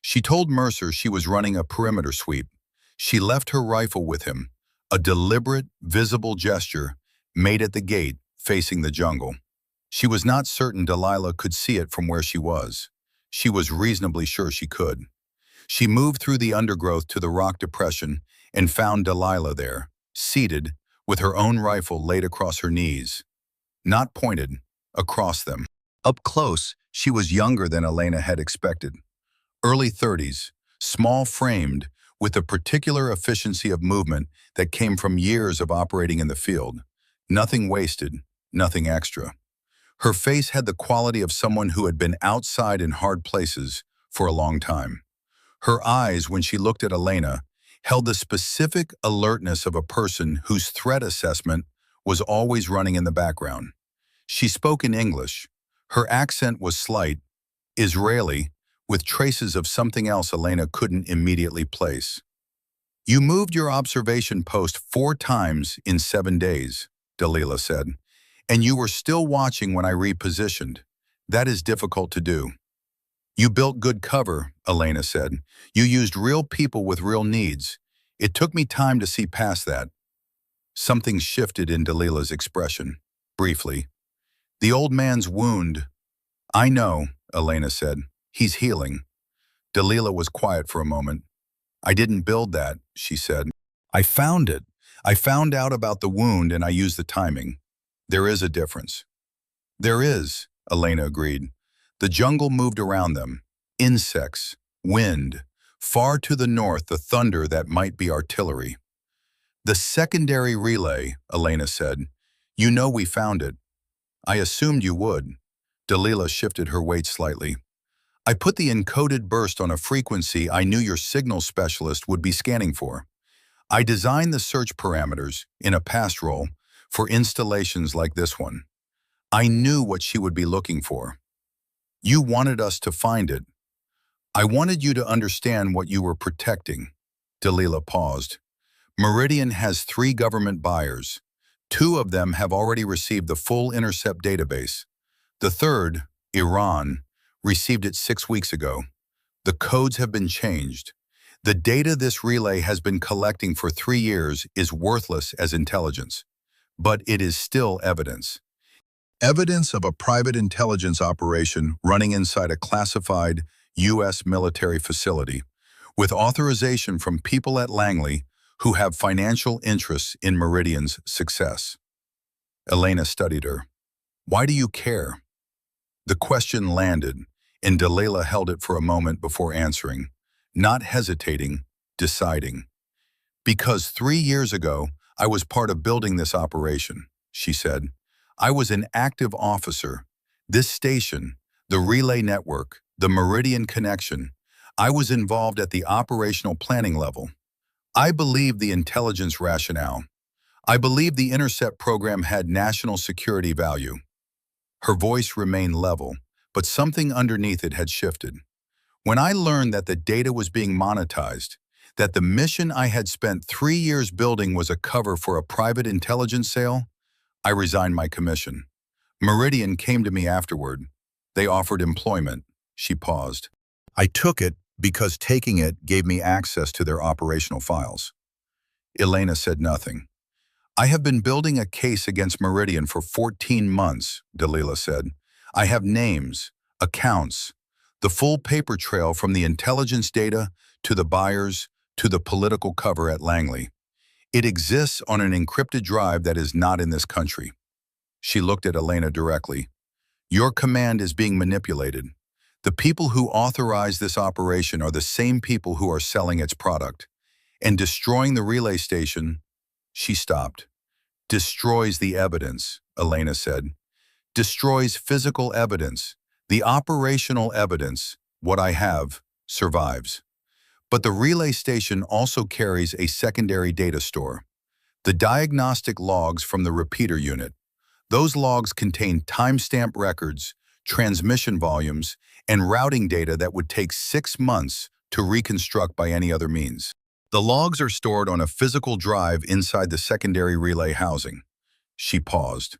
She told Mercer she was running a perimeter sweep. She left her rifle with him, a deliberate, visible gesture made at the gate facing the jungle. She was not certain Delilah could see it from where she was. She was reasonably sure she could. She moved through the undergrowth to the rock depression and found Delilah there, seated, with her own rifle laid across her knees. Not pointed, across them. Up close, she was younger than Elena had expected. Early 30s, small-framed, with a particular efficiency of movement that came from years of operating in the field. Nothing wasted, nothing extra. Her face had the quality of someone who had been outside in hard places for a long time. Her eyes, when she looked at Elena, held the specific alertness of a person whose threat assessment was always running in the background. She spoke in English. Her accent was slight, Israeli, with traces of something else Elena couldn't immediately place. You moved your observation post 4 times in 7 days, Delilah said, and you were still watching when I repositioned. That is difficult to do. You built good cover, Elena said. You used real people with real needs. It took me time to see past that. Something shifted in Delilah's expression, briefly. The old man's wound. I know, Elena said. He's healing. Delilah was quiet for a moment. I didn't build that, she said. I found it. I found out about the wound and I used the timing. There is a difference. There is, Elena agreed. The jungle moved around them. Insects, wind, far to the north the thunder that might be artillery. The secondary relay, Elena said. You know we found it. I assumed you would. Dalila shifted her weight slightly. I put the encoded burst on a frequency I knew your signal specialist would be scanning for. I designed the search parameters, in a past role, for installations like this one. I knew what she would be looking for. You wanted us to find it. I wanted you to understand what you were protecting. Dalila paused. Meridian has 3 government buyers. 2 of them have already received the full intercept database. The third, Iran, received it 6 weeks ago. The codes have been changed. The data this relay has been collecting for 3 years is worthless as intelligence, but it is still evidence. Evidence of a private intelligence operation running inside a classified U.S. military facility, with authorization from people at Langley who have financial interests in Meridian's success. Elena studied her. Why do you care? The question landed, and Dalila held it for a moment before answering, not hesitating, deciding. Because 3 years ago, I was part of building this operation, she said. I was an active officer. This station, the relay network, the Meridian connection, I was involved at the operational planning level. I believed the intelligence rationale. I believed the intercept program had national security value. Her voice remained level, but something underneath it had shifted. When I learned that the data was being monetized, that the mission I had spent 3 years building was a cover for a private intelligence sale, I resigned my commission. Meridian came to me afterward. They offered employment. She paused. I took it because taking it gave me access to their operational files. Elena said nothing. I have been building a case against Meridian for 14 months, Dalila said. I have names, accounts, the full paper trail from the intelligence data to the buyers to the political cover at Langley. It exists on an encrypted drive that is not in this country. She looked at Elena directly. Your command is being manipulated. The people who authorize this operation are the same people who are selling its product. And destroying the relay station, she stopped. Destroys the evidence, Elena said. Destroys physical evidence. The operational evidence, what I have, survives. But the relay station also carries a secondary data store. The diagnostic logs from the repeater unit. Those logs contain timestamp records, transmission volumes, and routing data that would take 6 months to reconstruct by any other means. The logs are stored on a physical drive inside the secondary relay housing. She paused.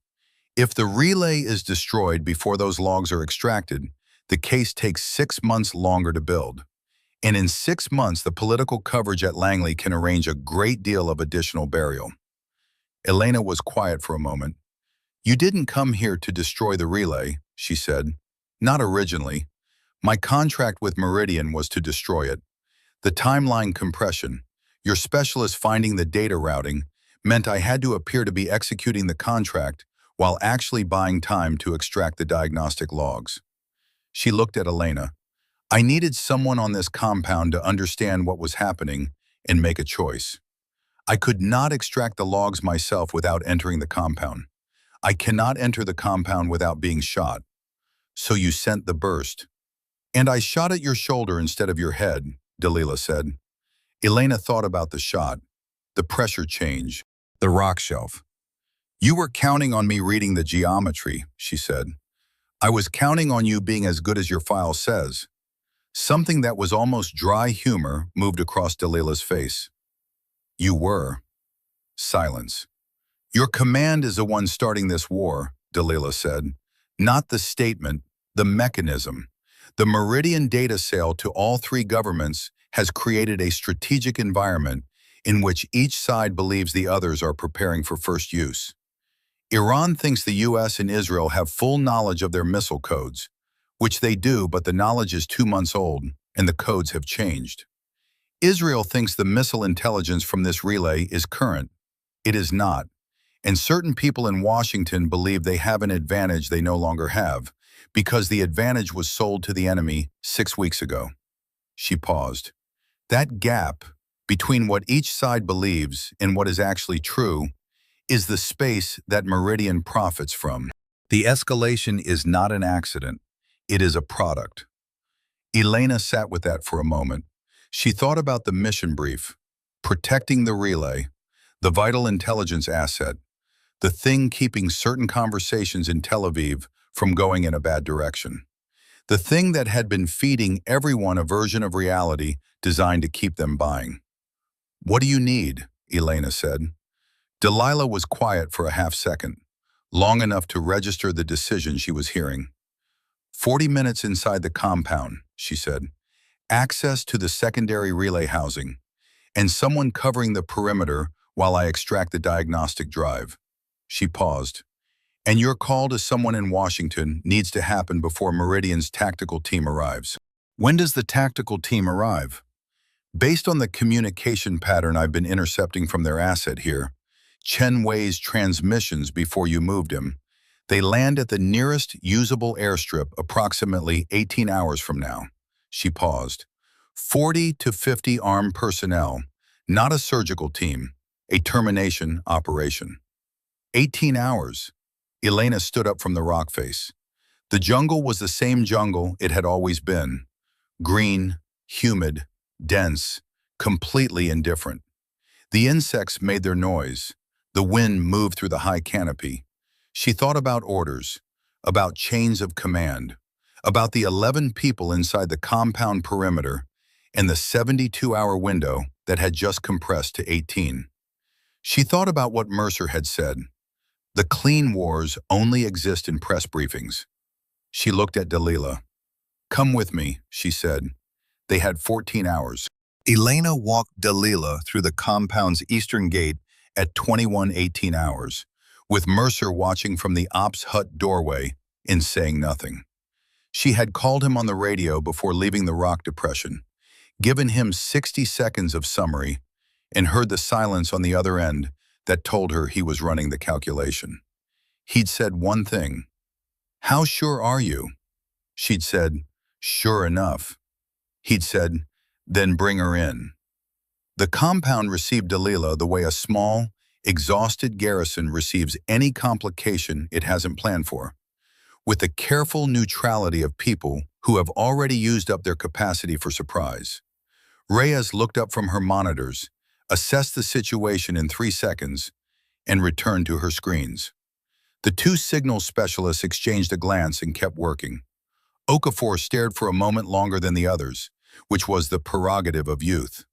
If the relay is destroyed before those logs are extracted, the case takes 6 months longer to build. And in 6 months, the political coverage at Langley can arrange a great deal of additional burial. Elena was quiet for a moment. You didn't come here to destroy the relay, she said. Not originally. My contract with Meridian was to destroy it. The timeline compression, your specialist finding the data routing, meant I had to appear to be executing the contract while actually buying time to extract the diagnostic logs. She looked at Elena. I needed someone on this compound to understand what was happening and make a choice. I could not extract the logs myself without entering the compound. I cannot enter the compound without being shot. So you sent the burst. And I shot at your shoulder instead of your head, Dalila said. Elena thought about the shot, the pressure change, the rock shelf. You were counting on me reading the geometry, she said. I was counting on you being as good as your file says. Something that was almost dry humor moved across Dalila's face. You were. Silence. Your command is the one starting this war, Dalila said. Not the statement, the mechanism. The Meridian data sale to all 3 governments has created a strategic environment in which each side believes the others are preparing for first use. Iran thinks the U.S. and Israel have full knowledge of their missile codes, which they do, but the knowledge is 2 months old and the codes have changed. Israel thinks the missile intelligence from this relay is current. It is not. And certain people in Washington believe they have an advantage they no longer have, because the advantage was sold to the enemy 6 weeks ago. She paused. That gap between what each side believes and what is actually true is the space that Meridian profits from. The escalation is not an accident. It is a product. Elena sat with that for a moment. She thought about the mission brief, protecting the relay, the vital intelligence asset, the thing keeping certain conversations in Tel Aviv from going in a bad direction. The thing that had been feeding everyone a version of reality designed to keep them buying. "What do you need?" Elena said. Delilah was quiet for a half second, long enough to register the decision she was hearing. 40 minutes inside the compound, she said. Access to the secondary relay housing, and someone covering the perimeter while I extract the diagnostic drive. She paused. And your call to someone in Washington needs to happen before Meridian's tactical team arrives. When does the tactical team arrive? Based on the communication pattern I've been intercepting from their asset here, Chen Wei's transmissions before you moved him, they land at the nearest usable airstrip approximately 18 hours from now. She paused. 40 to 50 armed personnel, not a surgical team, a termination operation. 18 hours. Elena stood up from the rock face. The jungle was the same jungle it had always been. Green, humid, dense, completely indifferent. The insects made their noise. The wind moved through the high canopy. She thought about orders, about chains of command, about the 11 people inside the compound perimeter, and the 72-hour window that had just compressed to 18. She thought about what Mercer had said. The clean wars only exist in press briefings. She looked at Delilah. "Come with me," she said. They had 14 hours. Elena walked Delilah through the compound's eastern gate at 21:18 hours, with Mercer watching from the ops hut doorway and saying nothing. She had called him on the radio before leaving the rock depression, given him 60 seconds of summary, and heard the silence on the other end that told her he was running the calculation. He'd said one thing. "How sure are you?" She'd said, "Sure enough." He'd said, "Then bring her in." The compound received Delilah the way a small, exhausted garrison receives any complication it hasn't planned for, with the careful neutrality of people who have already used up their capacity for surprise. Reyes looked up from her monitors, assessed the situation in 3 seconds, and returned to her screens. The two signals specialists exchanged a glance and kept working. Okafor stared for a moment longer than the others, which was the prerogative of youth.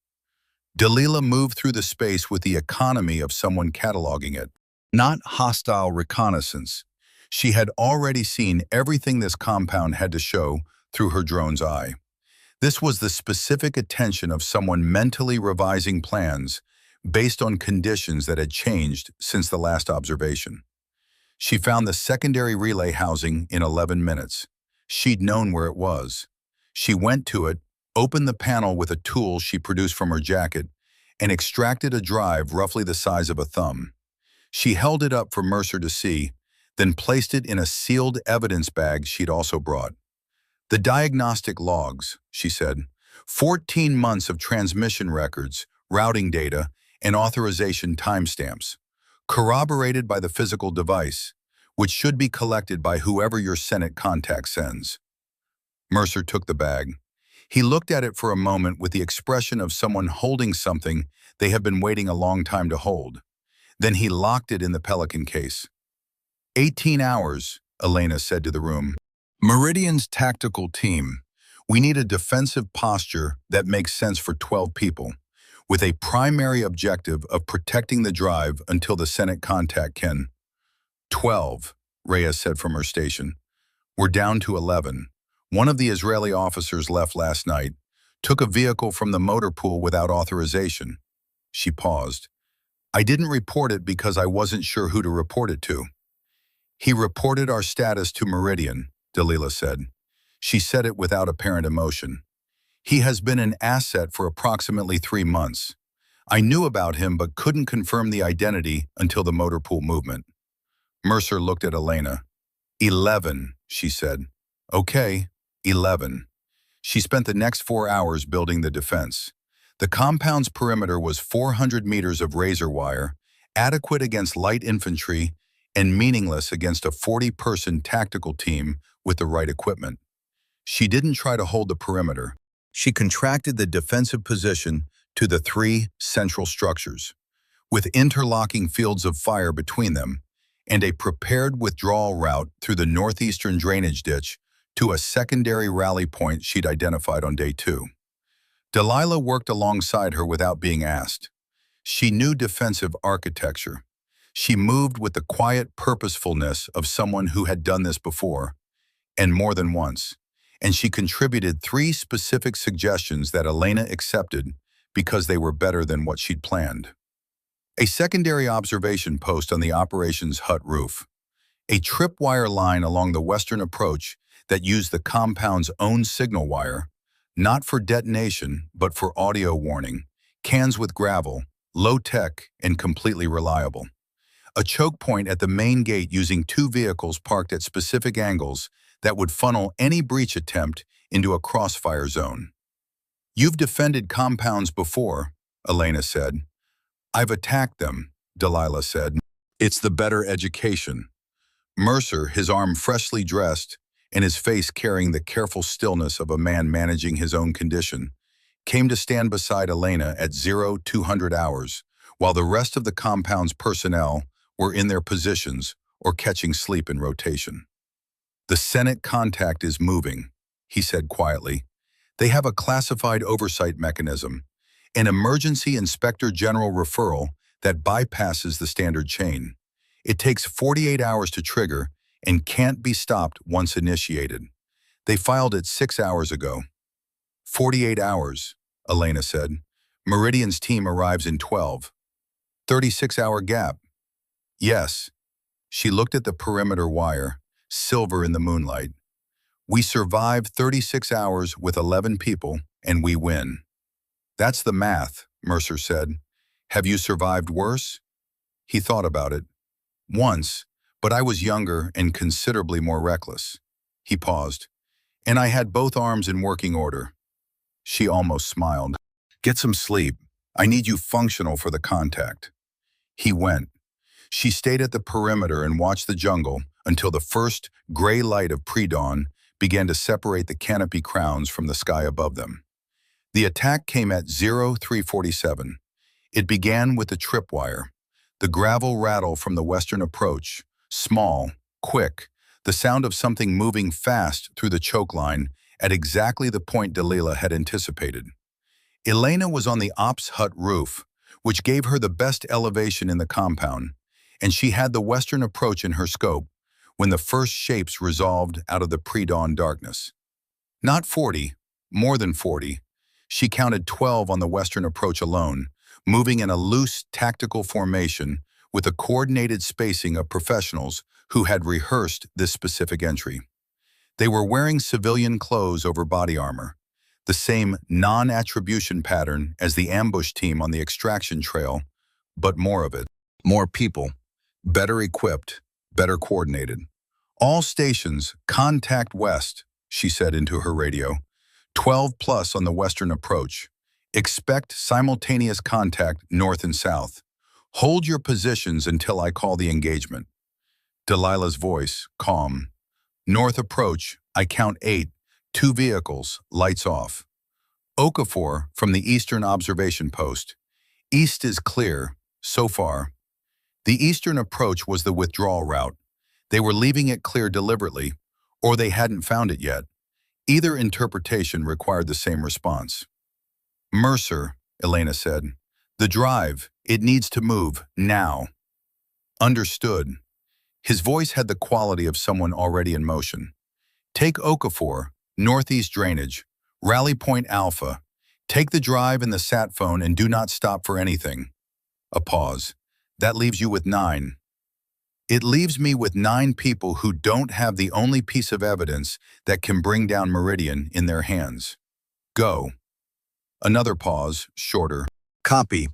Delilah moved through the space with the economy of someone cataloging it, not hostile reconnaissance. She had already seen everything this compound had to show through her drone's eye. This was the specific attention of someone mentally revising plans based on conditions that had changed since the last observation. She found the secondary relay housing in 11 minutes. She'd known where it was. She went to it, opened the panel with a tool she produced from her jacket, and extracted a drive roughly the size of a thumb. She held it up for Mercer to see, then placed it in a sealed evidence bag she'd also brought. "The diagnostic logs," she said. 14 months of transmission records, routing data, and authorization timestamps, corroborated by the physical device, which should be collected by whoever your Senate contact sends. Mercer took the bag. He looked at it for a moment with the expression of someone holding something they have been waiting a long time to hold. Then he locked it in the Pelican case. 18 hours, Elena said to the room. Meridian's tactical team. We need a defensive posture that makes sense for 12 people, with a primary objective of protecting the drive until the Senate contact can. 12, Reyes said from her station. We're down to 11. One of the Israeli officers left last night, took a vehicle from the motor pool without authorization. She paused. I didn't report it because I wasn't sure who to report it to. He reported our status to Meridian, Delilah said. She said it without apparent emotion. He has been an asset for approximately 3 months. I knew about him but couldn't confirm the identity until the motor pool movement. Mercer looked at Elena. 11, she said. Okay, 11. She spent the next 4 hours building the defense. The compound's perimeter was 400 meters of razor wire, adequate against light infantry and meaningless against a 40-person tactical team with the right equipment. She didn't try to hold the perimeter. She contracted the defensive position to the 3 central structures, with interlocking fields of fire between them, and a prepared withdrawal route through the northeastern drainage ditch to a secondary rally point she'd identified on day 2. Delilah worked alongside her without being asked. She knew defensive architecture. She moved with the quiet purposefulness of someone who had done this before, and more than once. And she contributed 3 specific suggestions that Elena accepted because they were better than what she'd planned. A secondary observation post on the operations hut roof. A tripwire line along the western approach that used the compound's own signal wire, not for detonation, but for audio warning, cans with gravel, low-tech and completely reliable. A choke point at the main gate using 2 vehicles parked at specific angles that would funnel any breach attempt into a crossfire zone. You've defended compounds before, Elena said. I've attacked them, Delilah said. It's the better education. Mercer, his arm freshly dressed and his face carrying the careful stillness of a man managing his own condition, came to stand beside Elena at 0200 hours, while the rest of the compound's personnel were in their positions or catching sleep in rotation. The Senate contact is moving, he said quietly. They have a classified oversight mechanism, an emergency inspector general referral that bypasses the standard chain. It takes 48 hours to trigger and can't be stopped once initiated. They filed it 6 hours ago. 48 hours, Elena said. Meridian's team arrives in 12. 36-hour gap. Yes. She looked at the perimeter wire, silver in the moonlight. We survive 36 hours with 11 people, and we win. That's the math, Mercer said. Have you survived worse? He thought about it. Once, but I was younger and considerably more reckless. He paused. And I had both arms in working order. She almost smiled. Get some sleep. I need you functional for the contact. He went. She stayed at the perimeter and watched the jungle until the first gray light of pre-dawn began to separate the canopy crowns from the sky above them. The attack came at 0347. It began with the tripwire, the gravel rattle from the western approach, small, quick, the sound of something moving fast through the choke line at exactly the point Delilah had anticipated. Elena was on the ops hut roof, which gave her the best elevation in the compound, and she had the western approach in her scope when the first shapes resolved out of the pre-dawn darkness. Not 40, more than 40. She counted 12 on the western approach alone, moving in a loose tactical formation with a coordinated spacing of professionals who had rehearsed this specific entry. They were wearing civilian clothes over body armor, the same non-attribution pattern as the ambush team on the extraction trail, but more of it. More people, better equipped, better coordinated. All stations, contact west, she said into her radio. 12 plus on the western approach. Expect simultaneous contact north and south. Hold your positions until I call the engagement. Delilah's voice, calm. North approach, I count 8, 2 vehicles, lights off. Okafor from the eastern observation post. East is clear, so far. The eastern approach was the withdrawal route. They were leaving it clear deliberately, or they hadn't found it yet. Either interpretation required the same response. Mercer, Elena said. The drive, it needs to move, now. Understood. His voice had the quality of someone already in motion. Take Okafor, northeast drainage, Rally Point Alpha. Take the drive and the sat phone and do not stop for anything. A pause. That leaves you with 9. It leaves me with 9 people who don't have the only piece of evidence that can bring down Meridian in their hands. Go. Another pause, shorter. Copy.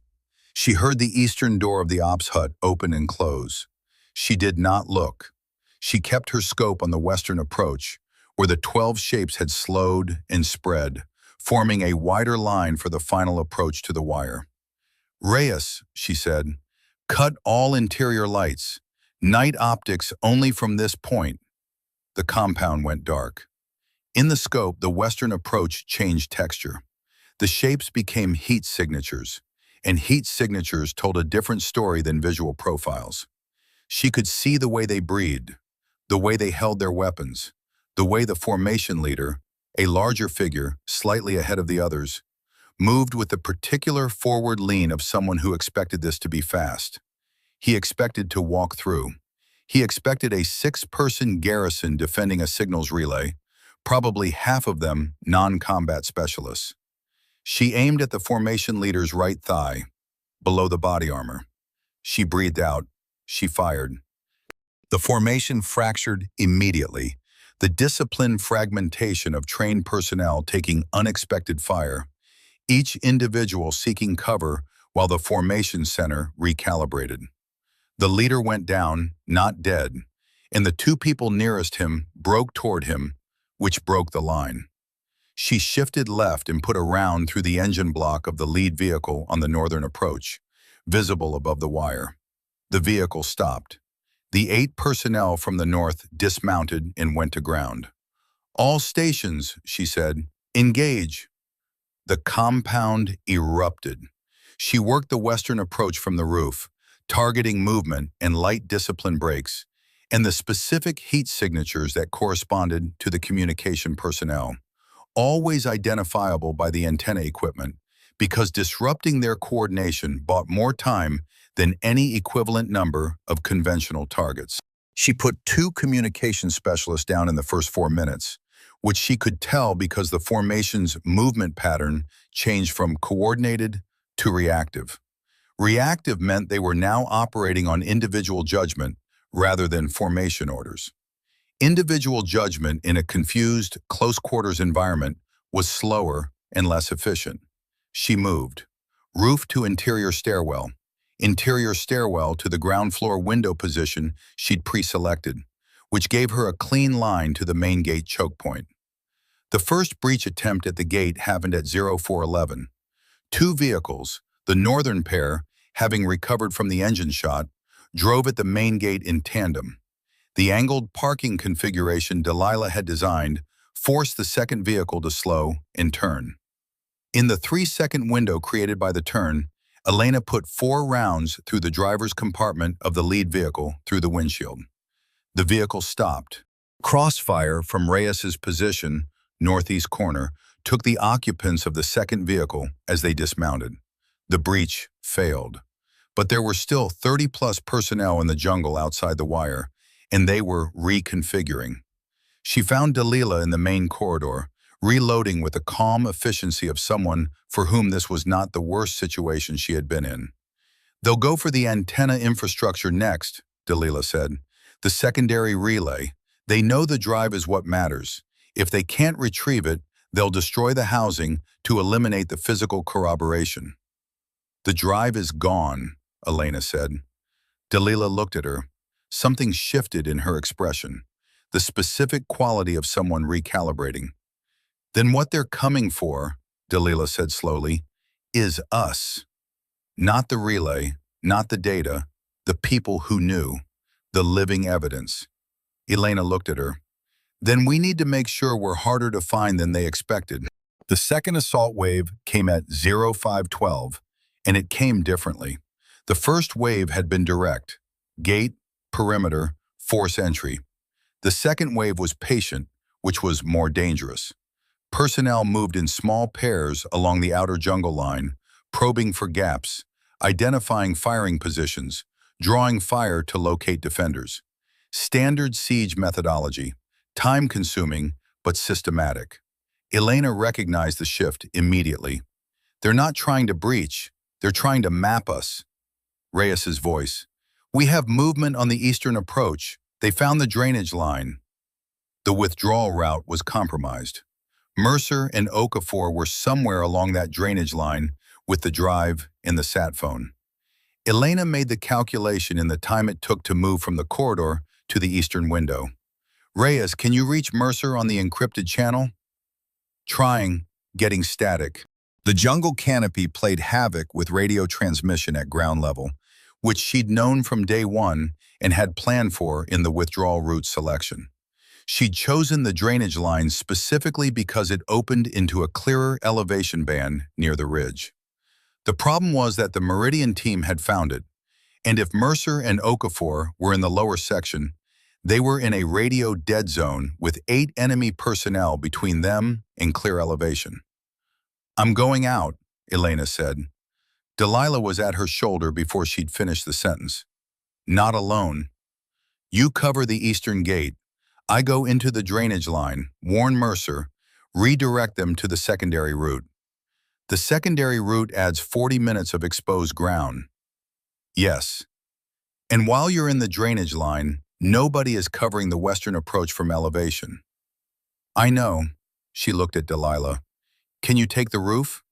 She heard the eastern door of the ops hut open and close. She did not look. She kept her scope on the western approach, where the 12 shapes had slowed and spread, forming a wider line for the final approach to the wire. Reyes, she said, cut all interior lights. Night optics only from this point. The compound went dark. In the scope, the western approach changed texture. The shapes became heat signatures, and heat signatures told a different story than visual profiles. She could see the way they breathed, the way they held their weapons, the way the formation leader, a larger figure, slightly ahead of the others, moved with the particular forward lean of someone who expected this to be fast. He expected to walk through. He expected a 6-person garrison defending a signals relay, probably half of them non-combat specialists. She aimed at the formation leader's right thigh, below the body armor. She breathed out. She fired. The formation fractured immediately, the disciplined fragmentation of trained personnel taking unexpected fire, each individual seeking cover while the formation center recalibrated. The leader went down, not dead, and the 2 people nearest him broke toward him, which broke the line. She shifted left and put a round through the engine block of the lead vehicle on the northern approach, visible above the wire. The vehicle stopped. The 8 personnel from the north dismounted and went to ground. All stations, she said, engage. The compound erupted. She worked the western approach from the roof, targeting movement and light discipline breaks, and the specific heat signatures that corresponded to the communication personnel, always identifiable by the antenna equipment, because disrupting their coordination bought more time than any equivalent number of conventional targets. She put 2 communication specialists down in the first 4 minutes, which she could tell because the formation's movement pattern changed from coordinated to reactive. Reactive meant they were now operating on individual judgment rather than formation orders. Individual judgment in a confused, close-quarters environment was slower and less efficient. She moved. Roof to interior stairwell to the ground floor window position she'd pre-selected, which gave her a clean line to the main gate choke point. The first breach attempt at the gate happened at 0411. 2 vehicles, the northern pair, having recovered from the engine shot, drove at the main gate in tandem. The angled parking configuration Delilah had designed forced the second vehicle to slow and turn. In the 3-second window created by the turn, Elena put 4 rounds through the driver's compartment of the lead vehicle through the windshield. The vehicle stopped. Crossfire from Reyes's position, northeast corner, took the occupants of the second vehicle as they dismounted. The breach failed. But there were still 30-plus personnel in the jungle outside the wire, and they were reconfiguring. She found Delilah in the main corridor, reloading with the calm efficiency of someone for whom this was not the worst situation she had been in. They'll go for the antenna infrastructure next, Delilah said. The secondary relay. They know the drive is what matters. If they can't retrieve it, they'll destroy the housing to eliminate the physical corroboration. The drive is gone, Elena said. Delilah looked at her. Something shifted in her expression, the specific quality of someone recalibrating. Then what they're coming for, Delilah said slowly, is us. Not the relay, not the data, the people who knew, the living evidence. Elena looked at her. Then we need to make sure we're harder to find than they expected. The second assault wave came at 0512, and it came differently. The first wave had been direct, gate, perimeter, force entry. The second wave was patient, which was more dangerous. Personnel moved in small pairs along the outer jungle line, probing for gaps, identifying firing positions, drawing fire to locate defenders. Standard siege methodology, time-consuming but systematic. Elena recognized the shift immediately. They're not trying to breach, they're trying to map us. Reyes's voice. We have movement on the eastern approach. They found the drainage line. The withdrawal route was compromised. Mercer and Okafor were somewhere along that drainage line with the drive and the sat phone. Elena made the calculation in the time it took to move from the corridor to the eastern window. Reyes, can you reach Mercer on the encrypted channel? Trying, getting static. The jungle canopy played havoc with radio transmission at ground level, which she'd known from day one and had planned for in the withdrawal route selection. She'd chosen the drainage line specifically because it opened into a clearer elevation band near the ridge. The problem was that the Meridian team had found it, and if Mercer and Okafor were in the lower section, they were in a radio dead zone with 8 enemy personnel between them and clear elevation. "I'm going out," Elena said. Delilah was at her shoulder before she'd finished the sentence. "Not alone. You cover the eastern gate. I go into the drainage line, warn Mercer, redirect them to the secondary route. The secondary route adds 40 minutes of exposed ground." "Yes. And while you're in the drainage line, nobody is covering the western approach from elevation." "I know." She looked at Delilah. "Can you take the roof?"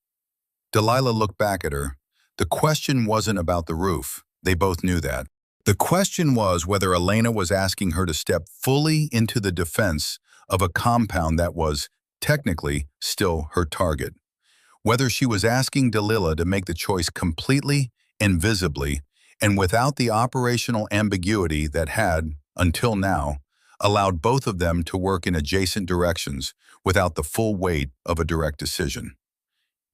Delilah looked back at her. The question wasn't about the roof. They both knew that. The question was whether Elena was asking her to step fully into the defense of a compound that was, technically, still her target. Whether she was asking Delilah to make the choice completely and visibly, and without the operational ambiguity that had, until now, allowed both of them to work in adjacent directions without the full weight of a direct decision.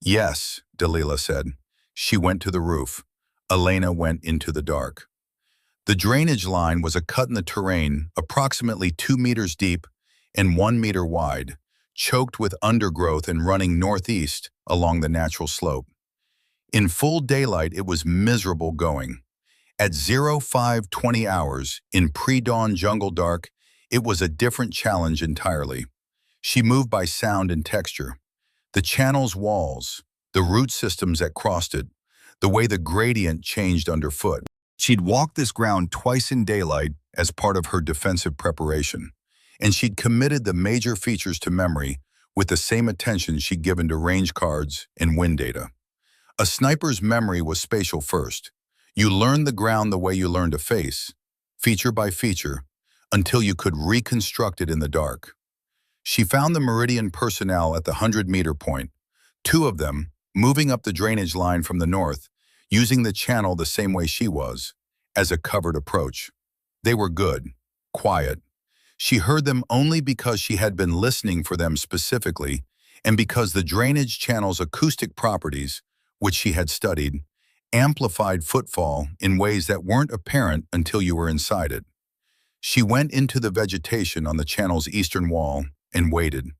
"Yes," Delilah said. She went to the roof. Elena went into the dark. The drainage line was a cut in the terrain approximately 2 meters deep and 1 meter wide, choked with undergrowth and running northeast along the natural slope. In full daylight, it was miserable going. At 05:20 hours, in pre-dawn jungle dark, it was a different challenge entirely. She moved by sound and texture. The channel's walls, the root systems that crossed it, the way the gradient changed underfoot. She'd walked this ground twice in daylight as part of her defensive preparation, and she'd committed the major features to memory with the same attention she'd given to range cards and wind data. A sniper's memory was spatial first. You learned the ground the way you learned a face, feature by feature, until you could reconstruct it in the dark. She found the Meridian personnel at the 100-meter point, 2 of them moving up the drainage line from the north, using the channel the same way she was, as a covered approach. They were good, quiet. She heard them only because she had been listening for them specifically, and because the drainage channel's acoustic properties, which she had studied, amplified footfall in ways that weren't apparent until you were inside it. She went into the vegetation on the channel's eastern wall and waited.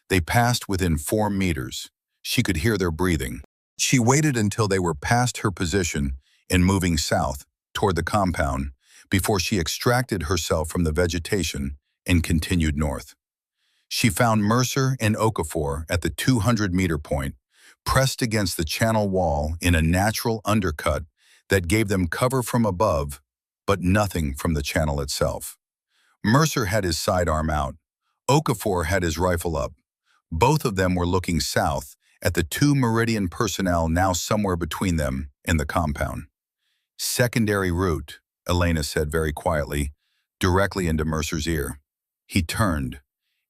They passed within 4 meters. She could hear their breathing. She waited until they were past her position and moving south toward the compound before she extracted herself from the vegetation and continued north. She found Mercer and Okafor at the 200-meter point, pressed against the channel wall in a natural undercut that gave them cover from above, but nothing from the channel itself. Mercer had his sidearm out. Okafor had his rifle up. Both of them were looking south at the 2 Meridian personnel now somewhere between them and the compound. "Secondary route," Elena said very quietly, directly into Mercer's ear. He turned.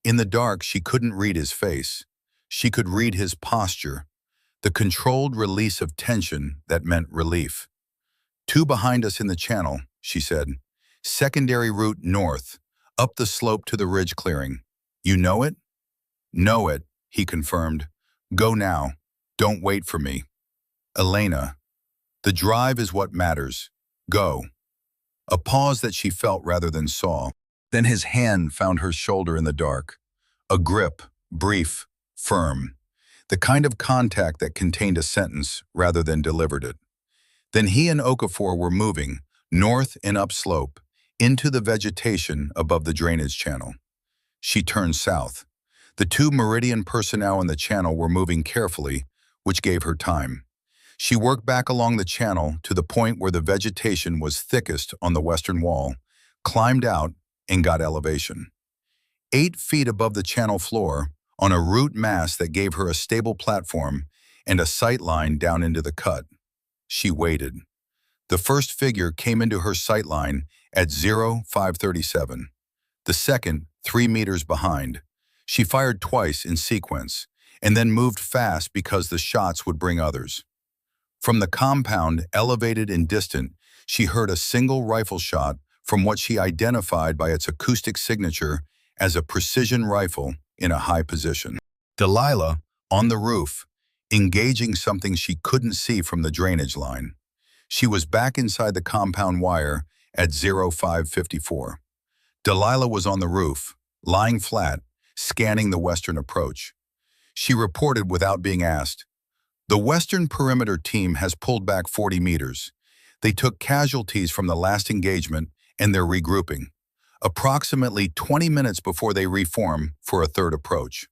In the dark, she couldn't read his face. She could read his posture, the controlled release of tension that meant relief. "2 behind us in the channel," she said. "Secondary route north, up the slope to the ridge clearing. You know it?" "Know it," he confirmed. "Go now. Don't wait for me." "Elena, the drive is what matters. Go." A pause that she felt rather than saw. Then his hand found her shoulder in the dark. A grip, brief, firm. The kind of contact that contained a sentence rather than delivered it. Then he and Okafor were moving, north and upslope, into the vegetation above the drainage channel. She turned south. The 2 Meridian personnel in the channel were moving carefully, which gave her time. She worked back along the channel to the point where the vegetation was thickest on the western wall, climbed out, and got elevation. 8 feet above the channel floor, on a root mass that gave her a stable platform and a sight line down into the cut. She waited. The first figure came into her sight line at 0537. The second, 3 meters behind. She fired twice in sequence, and then moved fast because the shots would bring others. From the compound, elevated and distant, she heard a single rifle shot from what she identified by its acoustic signature as a precision rifle in a high position. Delilah, on the roof, engaging something she couldn't see from the drainage line. She was back inside the compound wire at 0554. Delilah was on the roof, lying flat, scanning the western approach. She reported without being asked, "The western perimeter team has pulled back 40 meters. They took casualties from the last engagement and they're regrouping, approximately 20 minutes before they reform for a third approach."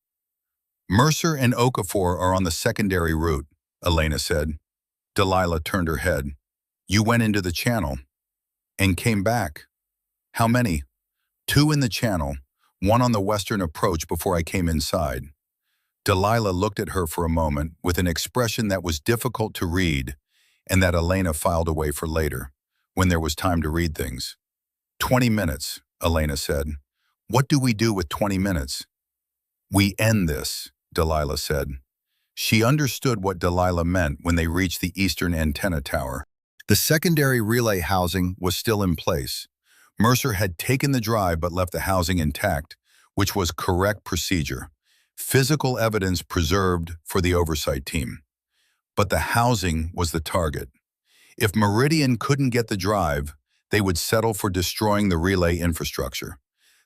"Mercer and Okafor are on the secondary route," Elena said. Delilah turned her head. "You went into the channel and came back. How many?" "2 in the channel, 1 on the western approach before I came inside." Delilah looked at her for a moment with an expression that was difficult to read and that Elena filed away for later, when there was time to read things. 20 minutes, Elena said. "What do we do with 20 minutes?" "We end this," Delilah said. She understood what Delilah meant when they reached the eastern antenna tower. The secondary relay housing was still in place. Mercer had taken the drive but left the housing intact, which was correct procedure. Physical evidence preserved for the oversight team. But the housing was the target. If Meridian couldn't get the drive, they would settle for destroying the relay infrastructure,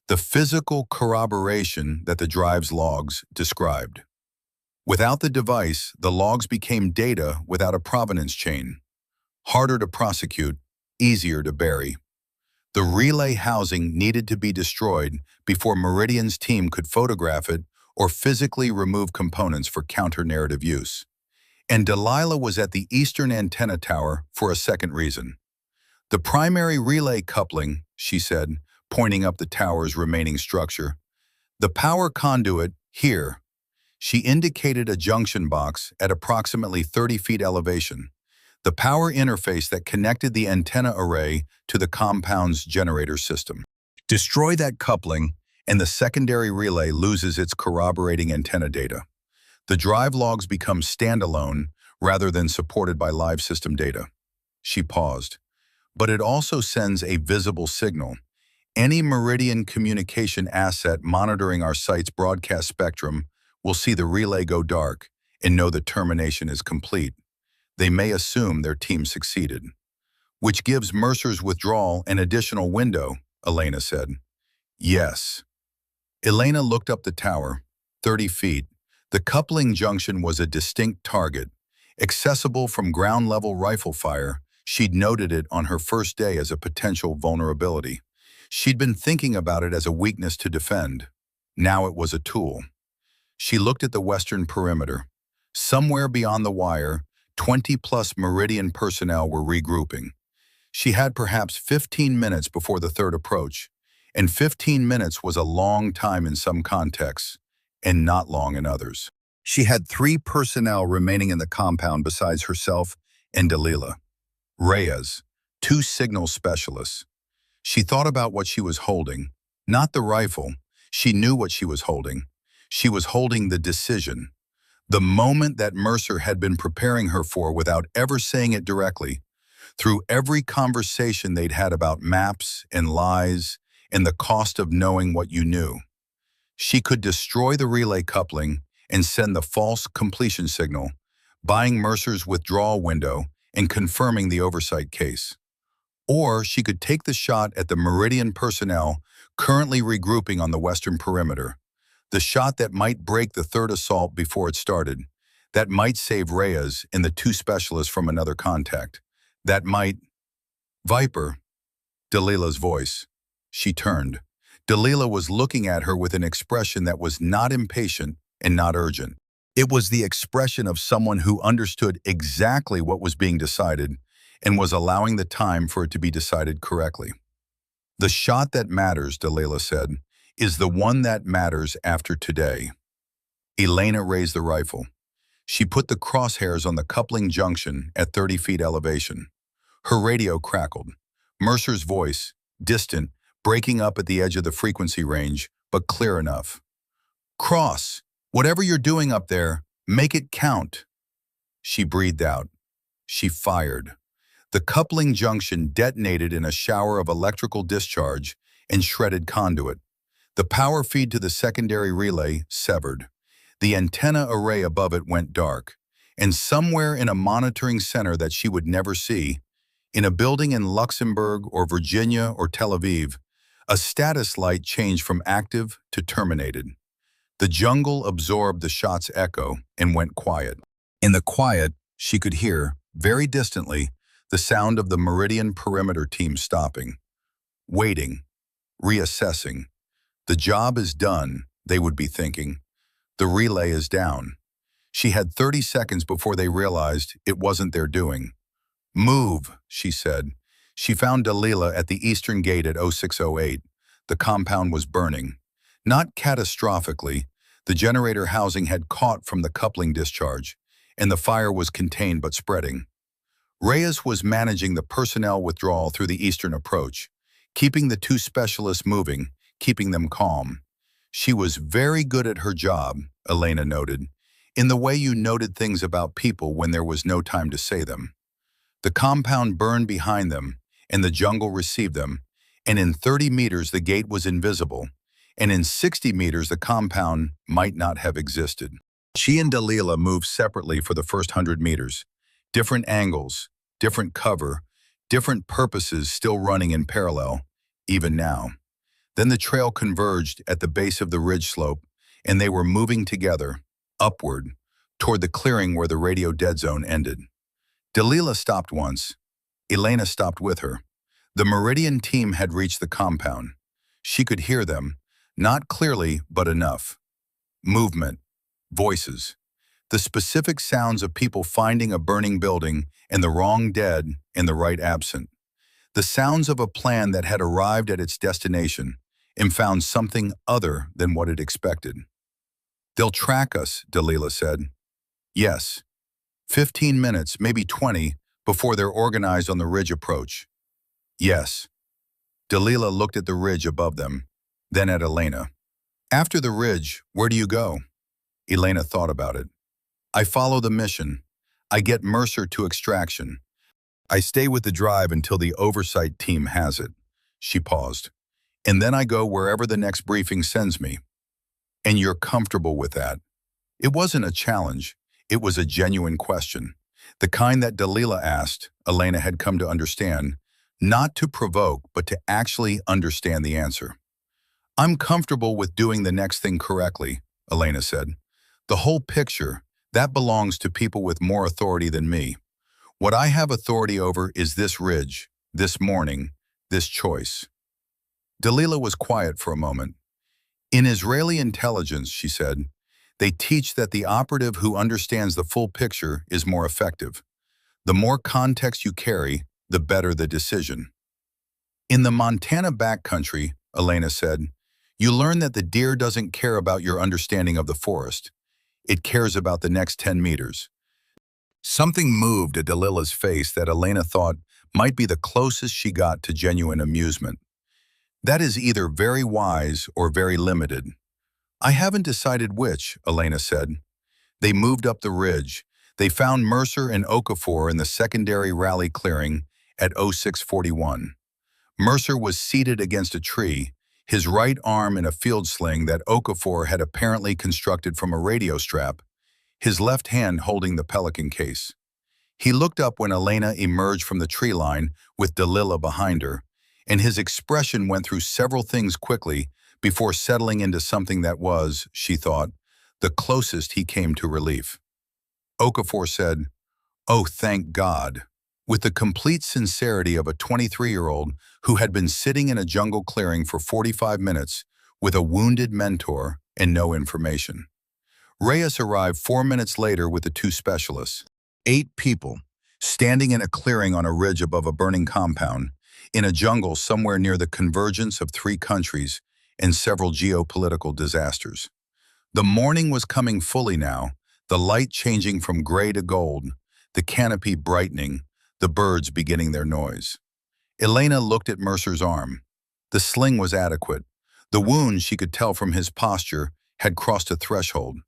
the physical corroboration that the drive's logs described. Without the device, the logs became data without a provenance chain. Harder to prosecute, easier to bury. The relay housing needed to be destroyed before Meridian's team could photograph it or physically remove components for counter-narrative use. And Delilah was at the eastern antenna tower for a second reason. "The primary relay coupling," she said, pointing up the tower's remaining structure. "The power conduit, here." She indicated a junction box at approximately 30 feet elevation, the power interface that connected the antenna array to the compound's generator system. Destroy that coupling, and the secondary relay loses its corroborating antenna data. The drive logs become standalone rather than supported by live system data. She paused. "But it also sends a visible signal. Any Meridian communication asset monitoring our site's broadcast spectrum will see the relay go dark and know the termination is complete. They may assume their team succeeded." "Which gives Mercer's withdrawal an additional window," Elena said. "Yes." Elena looked up the tower, 30 feet. The coupling junction was a distinct target. Accessible from ground-level rifle fire, she'd noted it on her first day as a potential vulnerability. She'd been thinking about it as a weakness to defend. Now it was a tool. She looked at the western perimeter. Somewhere beyond the wire, 20-plus Meridian personnel were regrouping. She had perhaps 15 minutes before the third approach, and 15 minutes was a long time in some contexts, and not long in others. She had 3 personnel remaining in the compound besides herself and Delilah. Reyes, 2 signal specialists. She thought about what she was holding. Not the rifle. She knew what she was holding. She was holding the decision. The moment that Mercer had been preparing her for without ever saying it directly, through every conversation they'd had about maps and lies and the cost of knowing what you knew. She could destroy the relay coupling and send the false completion signal, buying Mercer's withdrawal window and confirming the oversight case. Or she could take the shot at the Meridian personnel currently regrouping on the western perimeter, the shot that might break the third assault before it started, that might save Reyes and the 2 specialists from another contact, that might... "Viper," Delilah's voice. She turned. Delilah was looking at her with an expression that was not impatient and not urgent. It was the expression of someone who understood exactly what was being decided and was allowing the time for it to be decided correctly. "The shot that matters," Delilah said, "is the one that matters after today." Elena raised the rifle. She put the crosshairs on the coupling junction at 30 feet elevation. Her radio crackled. Mercer's voice, distant, breaking up at the edge of the frequency range, but clear enough. "Cross, whatever you're doing up there, make it count." She breathed out. She fired. The coupling junction detonated in a shower of electrical discharge and shredded conduit. The power feed to the secondary relay severed. The antenna array above it went dark, and somewhere in a monitoring center that she would never see, in a building in Luxembourg or Virginia or Tel Aviv, a status light changed from active to terminated. The jungle absorbed the shot's echo and went quiet. In the quiet, she could hear, very distantly, the sound of the Meridian perimeter team stopping, waiting, reassessing. The job is done, they would be thinking. The relay is down. She had 30 seconds before they realized it wasn't their doing. "Move," she said. She found Dalila at the eastern gate at 0608. The compound was burning. Not catastrophically. The generator housing had caught from the coupling discharge, and the fire was contained but spreading. Reyes was managing the personnel withdrawal through the eastern approach, keeping the two specialists moving, keeping them calm. She was very good at her job, Elena noted, in the way you noted things about people when there was no time to say them. The compound burned behind them, and the jungle received them, and in 30 meters the gate was invisible, and in 60 meters the compound might not have existed. She and Dalila moved separately for the first 100 meters. Different angles, different cover, different purposes still running in parallel, even now. Then the trail converged at the base of the ridge slope, and they were moving together, upward, toward the clearing where the radio dead zone ended. Dalila stopped once. Elena stopped with her. The Meridian team had reached the compound. She could hear them, not clearly, but enough. Movement, voices, the specific sounds of people finding a burning building and the wrong dead and the right absent. The sounds of a plan that had arrived at its destination and found something other than what it expected. "They'll track us," Dalila said. "Yes. 15 minutes, maybe 20, before they're organized on the ridge approach." "Yes." Dalila looked at the ridge above them, then at Elena. "After the ridge, where do you go?" Elena thought about it. "I follow the mission. I get Mercer to extraction. I stay with the drive until the oversight team has it." She paused. "And then I go wherever the next briefing sends me." "And you're comfortable with that?" It wasn't a challenge. It was a genuine question. The kind that Dalila asked, Elena had come to understand, not to provoke, but to actually understand the answer. "I'm comfortable with doing the next thing correctly," Elena said. "The whole picture, that belongs to people with more authority than me. What I have authority over is this ridge, this morning, this choice." Dalila was quiet for a moment. "In Israeli intelligence," she said, "they teach that the operative who understands the full picture is more effective. The more context you carry, the better the decision." "In the Montana backcountry," Elena said, "you learn that the deer doesn't care about your understanding of the forest. It cares about the next 10 meters. Something moved at Dalila's face that Elena thought might be the closest she got to genuine amusement. "That is either very wise or very limited." "I haven't decided which," Elena said. They moved up the ridge. They found Mercer and Okafor in the secondary rally clearing at 0641. Mercer was seated against a tree, his right arm in a field sling that Okafor had apparently constructed from a radio strap, his left hand holding the Pelican case. He looked up when Elena emerged from the tree line with Dalila behind her, and his expression went through several things quickly before settling into something that was, she thought, the closest he came to relief. Okafor said, "Oh, thank God," with the complete sincerity of a 23-year-old who had been sitting in a jungle clearing for 45 minutes with a wounded mentor and no information. Reyes arrived 4 minutes later with the two specialists. 8 people, standing in a clearing on a ridge above a burning compound, in a jungle somewhere near the convergence of 3 countries and several geopolitical disasters. The morning was coming fully now, the light changing from gray to gold, the canopy brightening, the birds beginning their noise. Elena looked at Mercer's arm. The sling was adequate. The wound, she could tell from his posture, had crossed a threshold.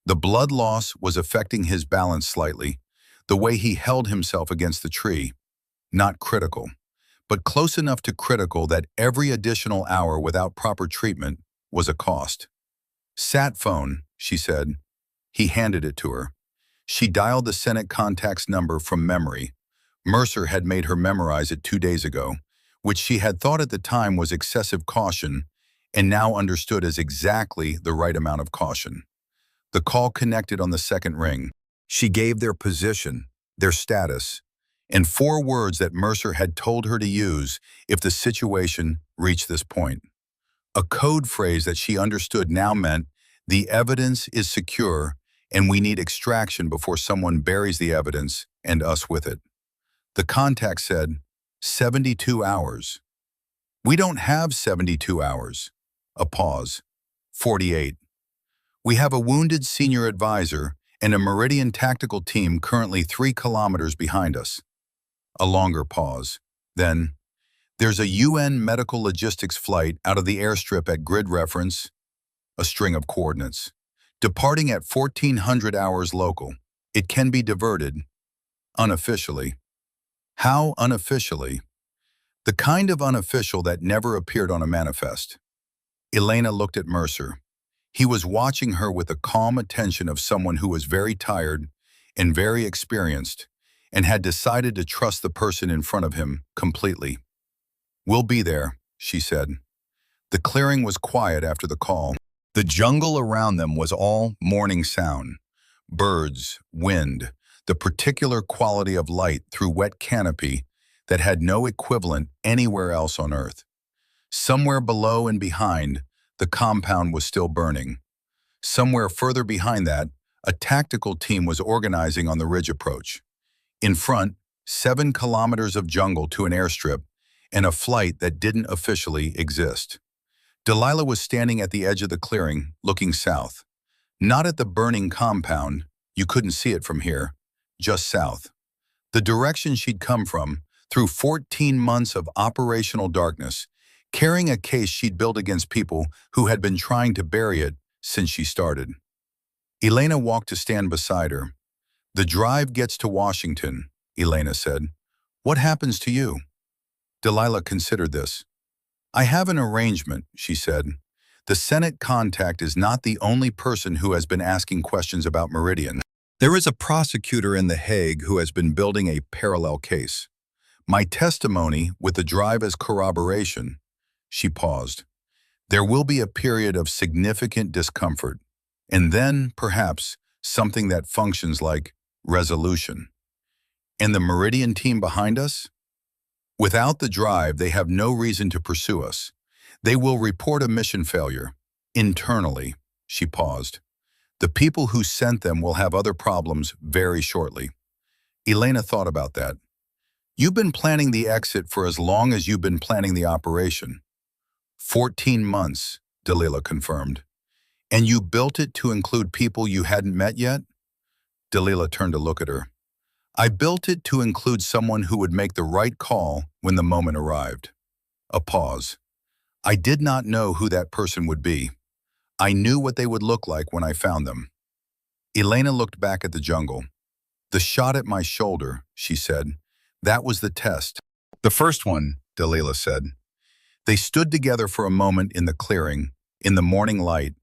The blood loss was affecting his balance slightly, the way he held himself against the tree. Not critical, but close enough to critical that every additional hour without proper treatment was a cost. "Sat phone," she said. He handed it to her. She dialed the Senate contact's number from memory. Mercer had made her memorize it 2 days ago, which she had thought at the time was excessive caution and now understood as exactly the right amount of caution. The call connected on the second ring. She gave their position, their status, and 4 words that Mercer had told her to use if the situation reached this point. A code phrase that she understood now meant, "The evidence is secure and we need extraction before someone buries the evidence and us with it." The contact said, 72 hours. "We don't have 72 hours. A pause. 48. "We have a wounded senior advisor and a Meridian tactical team currently 3 kilometers behind us." A longer pause. Then, "There's a UN medical logistics flight out of the airstrip at grid reference," a string of coordinates, "departing at 1400 hours local. It can be diverted, unofficially." How unofficially? The kind of unofficial that never appeared on a manifest. Elena looked at Mercer. He was watching her with the calm attention of someone who was very tired and very experienced and had decided to trust the person in front of him completely. "We'll be there," she said. The clearing was quiet after the call. The jungle around them was all morning sound. Birds, wind, the particular quality of light through wet canopy that had no equivalent anywhere else on Earth. Somewhere below and behind, the compound was still burning. Somewhere further behind that, a tactical team was organizing on the ridge approach. In front, 7 kilometers of jungle to an airstrip and a flight that didn't officially exist. Delilah was standing at the edge of the clearing, looking south. Not at the burning compound, you couldn't see it from here, just south. The direction she'd come from, through 14 months of operational darkness, carrying a case she'd built against people who had been trying to bury it since she started. Elena walked to stand beside her. "The drive gets to Washington," Elena said. "What happens to you?" Delilah considered this. "I have an arrangement," she said. "The Senate contact is not the only person who has been asking questions about Meridian. There is a prosecutor in The Hague who has been building a parallel case. My testimony, with the drive as corroboration." She paused. "There will be a period of significant discomfort, and then, perhaps, something that functions like resolution. And the Meridian team behind us? Without the drive, they have no reason to pursue us. They will report a mission failure. Internally." She paused. "The people who sent them will have other problems very shortly." Elena thought about that. "You've been planning the exit for as long as you've been planning the operation." 14 months, Delilah confirmed. "And you built it to include people you hadn't met yet?" Delilah turned to look at her. "I built it to include someone who would make the right call when the moment arrived." A pause. "I did not know who that person would be. I knew what they would look like when I found them." Elena looked back at the jungle. "The shot at my shoulder," she said. "That was the test." "The first one," Delilah said. They stood together for a moment in the clearing, in the morning light,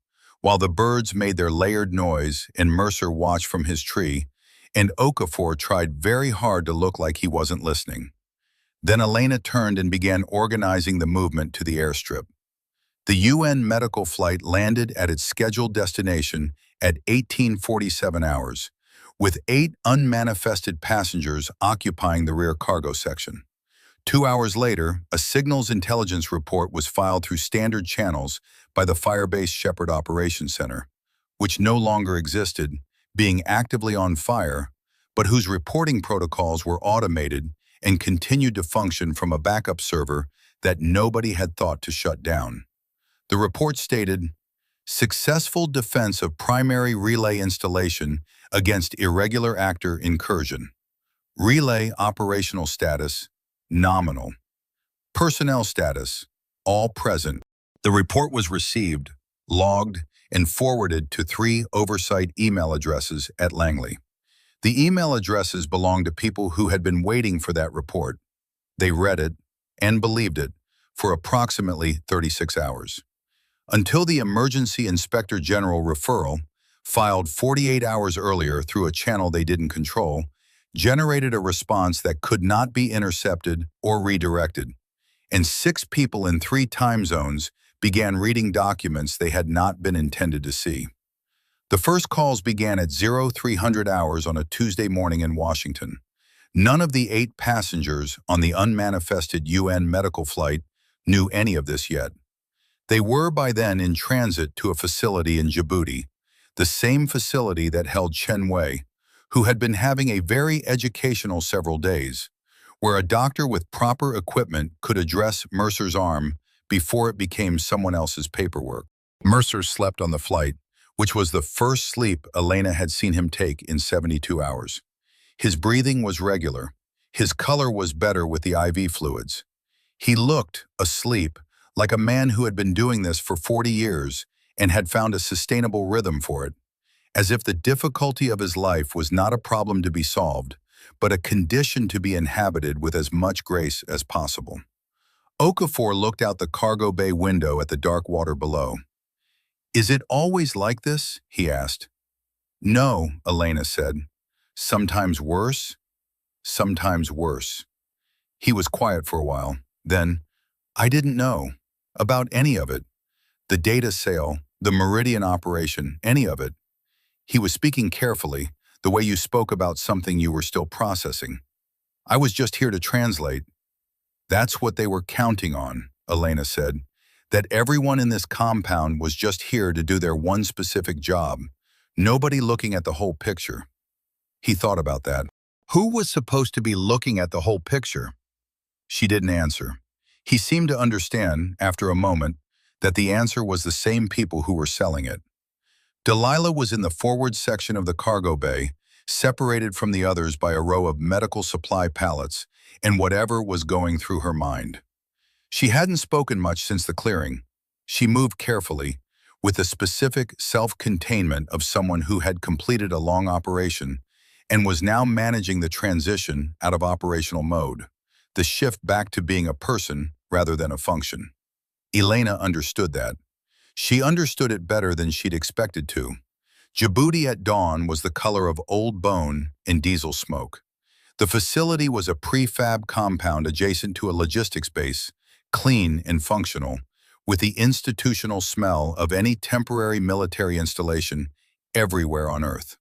while the birds made their layered noise and Mercer watched from his tree, and Okafor tried very hard to look like he wasn't listening. Then Elena turned and began organizing the movement to the airstrip. The UN medical flight landed at its scheduled destination at 1847 hours, with 8 unmanifested passengers occupying the rear cargo section. 2 hours later, a signals intelligence report was filed through standard channels by the Firebase Shepherd Operations Center, which no longer existed, being actively on fire, but whose reporting protocols were automated and continued to function from a backup server that nobody had thought to shut down. The report stated, Successful defense of primary relay installation against irregular actor incursion. Relay operational status, nominal. Personnel status, all present. The report was received, logged, and forwarded to 3 oversight email addresses at Langley. The email addresses belonged to people who had been waiting for that report. They read it and believed it for approximately 36 hours. Until the Emergency Inspector General referral, filed 48 hours earlier through a channel they didn't control, generated a response that could not be intercepted or redirected, and 6 people in 3 time zones began reading documents they had not been intended to see. The first calls began at 0300 hours on a Tuesday morning in Washington. None of the 8 passengers on the unmanifested UN medical flight knew any of this yet. They were by then in transit to a facility in Djibouti, the same facility that held Chen Wei, who had been having a very educational several days, where a doctor with proper equipment could address Mercer's arm before it became someone else's paperwork. Mercer slept on the flight, which was the first sleep Elena had seen him take in 72 hours. His breathing was regular. His color was better with the IV fluids. He looked asleep, like a man who had been doing this for 40 years and had found a sustainable rhythm for it, as if the difficulty of his life was not a problem to be solved, but a condition to be inhabited with as much grace as possible. Okafor looked out the cargo bay window at the dark water below. "Is it always like this?" he asked. "No," Elena said. "Sometimes worse, sometimes worse." He was quiet for a while. Then, "I didn't know about any of it. The data sale, the Meridian operation, any of it." He was speaking carefully, the way you spoke about something you were still processing. "I was just here to translate." "That's what they were counting on," Elena said, "that everyone in this compound was just here to do their one specific job, nobody looking at the whole picture." He thought about that. Who was supposed to be looking at the whole picture? She didn't answer. He seemed to understand, after a moment, that the answer was the same people who were selling it. Delilah was in the forward section of the cargo bay, separated from the others by a row of medical supply pallets and whatever was going through her mind. She hadn't spoken much since the clearing. She moved carefully, with the specific self-containment of someone who had completed a long operation and was now managing the transition out of operational mode, the shift back to being a person rather than a function. Elena understood that. She understood it better than she'd expected to. Djibouti at dawn was the color of old bone and diesel smoke. The facility was a prefab compound adjacent to a logistics base, clean and functional, with the institutional smell of any temporary military installation everywhere on Earth.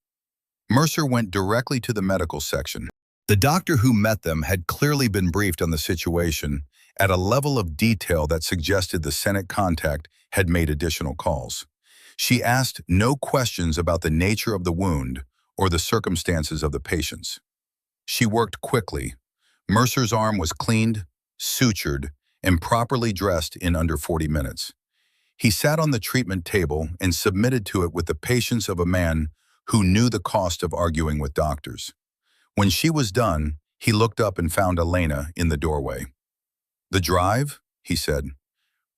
Mercer went directly to the medical section. The doctor who met them had clearly been briefed on the situation at a level of detail that suggested the Senate contact had made additional calls. She asked no questions about the nature of the wound or the circumstances of the patients. She worked quickly. Mercer's arm was cleaned, sutured, and properly dressed in under 40 minutes. He sat on the treatment table and submitted to it with the patience of a man who knew the cost of arguing with doctors. When she was done, he looked up and found Elena in the doorway. "The drive?" he said.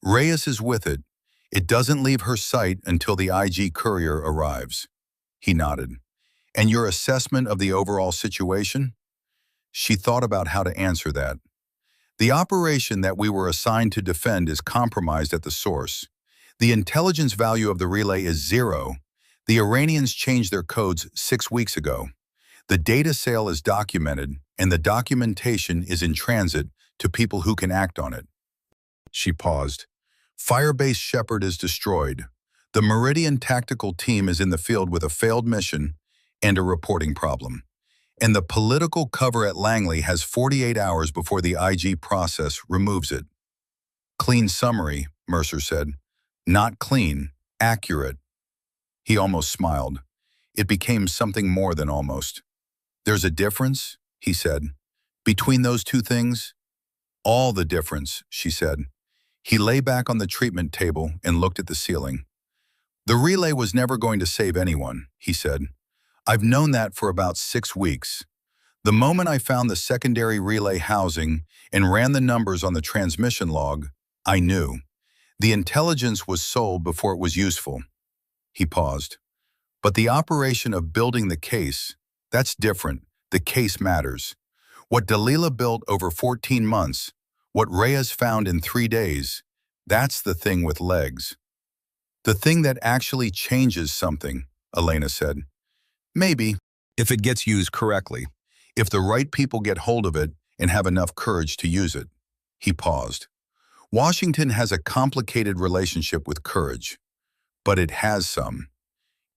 "Reyes is with it. It doesn't leave her sight until the IG courier arrives." He nodded. "And your assessment of the overall situation?" She thought about how to answer that. "The operation that we were assigned to defend is compromised at the source. The intelligence value of the relay is 0. The Iranians changed their codes 6 weeks ago. The data sale is documented, and the documentation is in transit to people who can act on it." She paused. "Firebase Shepherd is destroyed. The Meridian tactical team is in the field with a failed mission and a reporting problem. And the political cover at Langley has 48 hours before the IG process removes it." "Clean summary," Mercer said. "Not clean, accurate." He almost smiled. It became something more than almost. "There's a difference," he said, "between those two things?" "All the difference," she said. He lay back on the treatment table and looked at the ceiling. The relay was never going to save anyone, he said. I've known that for about 6 weeks. The moment I found the secondary relay housing and ran the numbers on the transmission log, I knew. The intelligence was sold before it was useful. He paused. But the operation of building the case, that's different. The case matters. What Dalila built over 14 months, what Reyes found in 3 days, that's the thing with legs. The thing that actually changes something, Elena said. Maybe, if it gets used correctly, if the right people get hold of it and have enough courage to use it. He paused. Washington has a complicated relationship with courage, but it has some.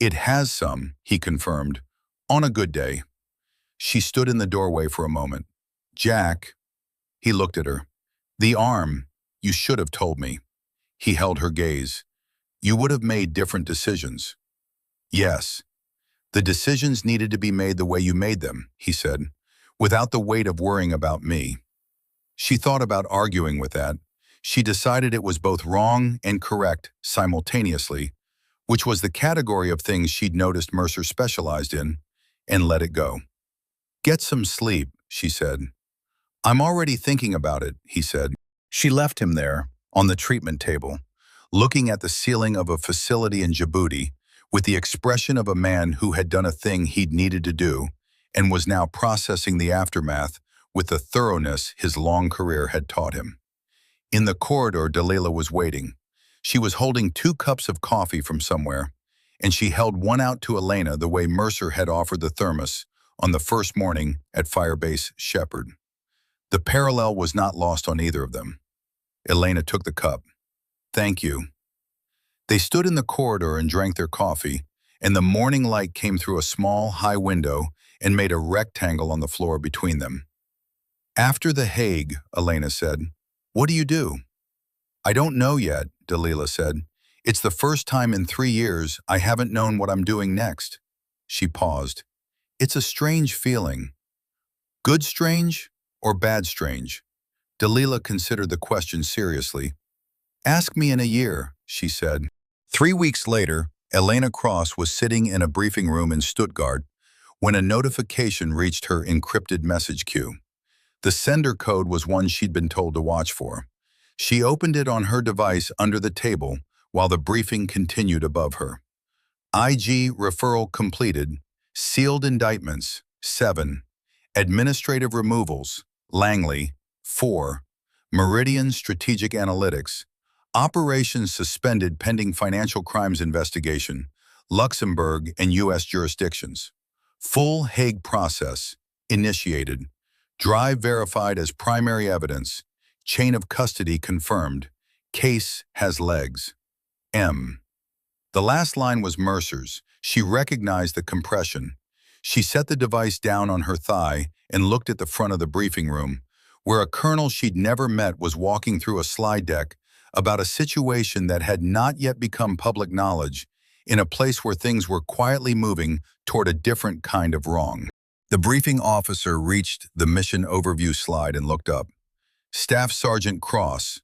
It has some, he confirmed, on a good day. She stood in the doorway for a moment. Jack, he looked at her. The arm, you should have told me. He held her gaze. You would have made different decisions. Yes. The decisions needed to be made the way you made them, he said, without the weight of worrying about me. She thought about arguing with that. She decided it was both wrong and correct simultaneously, which was the category of things she'd noticed Mercer specialized in, and let it go. Get some sleep, she said. I'm already thinking about it, he said. She left him there, on the treatment table, looking at the ceiling of a facility in Djibouti, with the expression of a man who had done a thing he'd needed to do, and was now processing the aftermath with the thoroughness his long career had taught him. In the corridor, Dalila was waiting. She was holding 2 cups of coffee from somewhere, and she held one out to Elena the way Mercer had offered the thermos on the first morning at Firebase Shepherd. The parallel was not lost on either of them. Elena took the cup. Thank you. They stood in the corridor and drank their coffee, and the morning light came through a small, high window and made a rectangle on the floor between them. After The Hague, Elena said, what do you do? I don't know yet, Dalila said. It's the first time in 3 years I haven't known what I'm doing next. She paused. It's a strange feeling. Good strange or bad strange? Dalila considered the question seriously. Ask me in a year, she said. 3 weeks later, Elena Cross was sitting in a briefing room in Stuttgart when a notification reached her encrypted message queue. The sender code was one she'd been told to watch for. She opened it on her device under the table while the briefing continued above her. IG referral completed. Sealed indictments, 7. Administrative removals, Langley, 4. Meridian Strategic Analytics. Operations suspended pending financial crimes investigation, Luxembourg and U.S. jurisdictions. Full Hague process, initiated. Drive verified as primary evidence. Chain of custody confirmed. Case has legs. M. The last line was Mercer's. She recognized the compression. She set the device down on her thigh and looked at the front of the briefing room, where a colonel she'd never met was walking through a slide deck about a situation that had not yet become public knowledge in a place where things were quietly moving toward a different kind of wrong. The briefing officer reached the mission overview slide and looked up. Staff Sergeant Cross.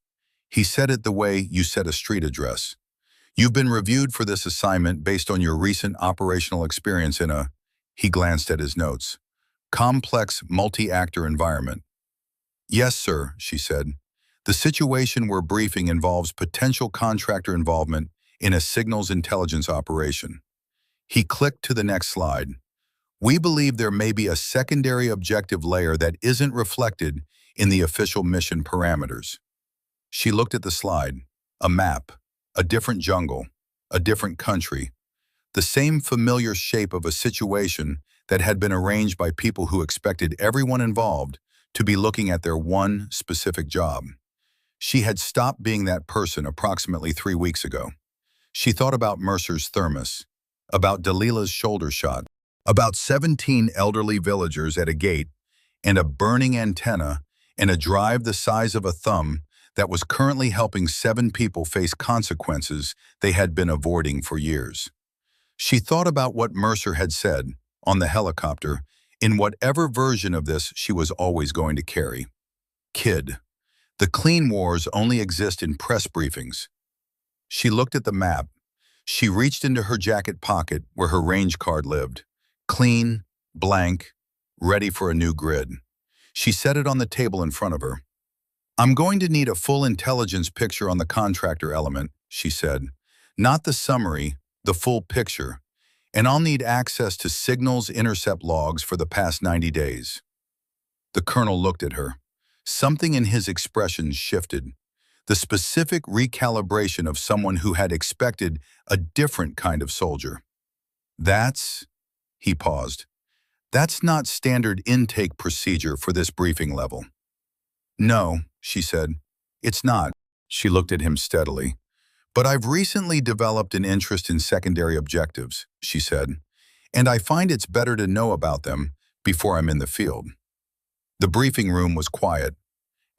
He said it the way you said a street address. You've been reviewed for this assignment based on your recent operational experience in a, he glanced at his notes, complex multi-actor environment. Yes, sir, she said. The situation we're briefing involves potential contractor involvement in a signals intelligence operation. He clicked to the next slide. We believe there may be a secondary objective layer that isn't reflected in the official mission parameters. She looked at the slide. A map, a different jungle, a different country, the same familiar shape of a situation that had been arranged by people who expected everyone involved to be looking at their one specific job. She had stopped being that person approximately 3 weeks ago. She thought about Mercer's thermos, about Dalila's shoulder shot, about 17 elderly villagers at a gate, and a burning antenna and a drive the size of a thumb that was currently helping 7 people face consequences they had been avoiding for years. She thought about what Mercer had said, on the helicopter, in whatever version of this she was always going to carry. Kid. The clean wars only exist in press briefings. She looked at the map. She reached into her jacket pocket where her range card lived. Clean, blank, ready for a new grid. She set it on the table in front of her. "I'm going to need a full intelligence picture on the contractor element," she said. "Not the summary, the full picture. And I'll need access to signals intercept logs for the past 90 days. The colonel looked at her. Something in his expression shifted. The specific recalibration of someone who had expected a different kind of soldier. That's, he paused, that's not standard intake procedure for this briefing level. "No," she said, "it's not." She looked at him steadily. "But I've recently developed an interest in secondary objectives," she said, "and I find it's better to know about them before I'm in the field." The briefing room was quiet.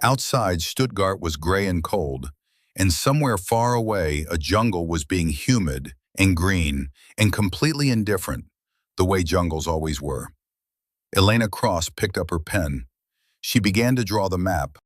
Outside, Stuttgart was gray and cold, and somewhere far away, a jungle was being humid and green and completely indifferent, the way jungles always were. Elena Cross picked up her pen. She began to draw the map,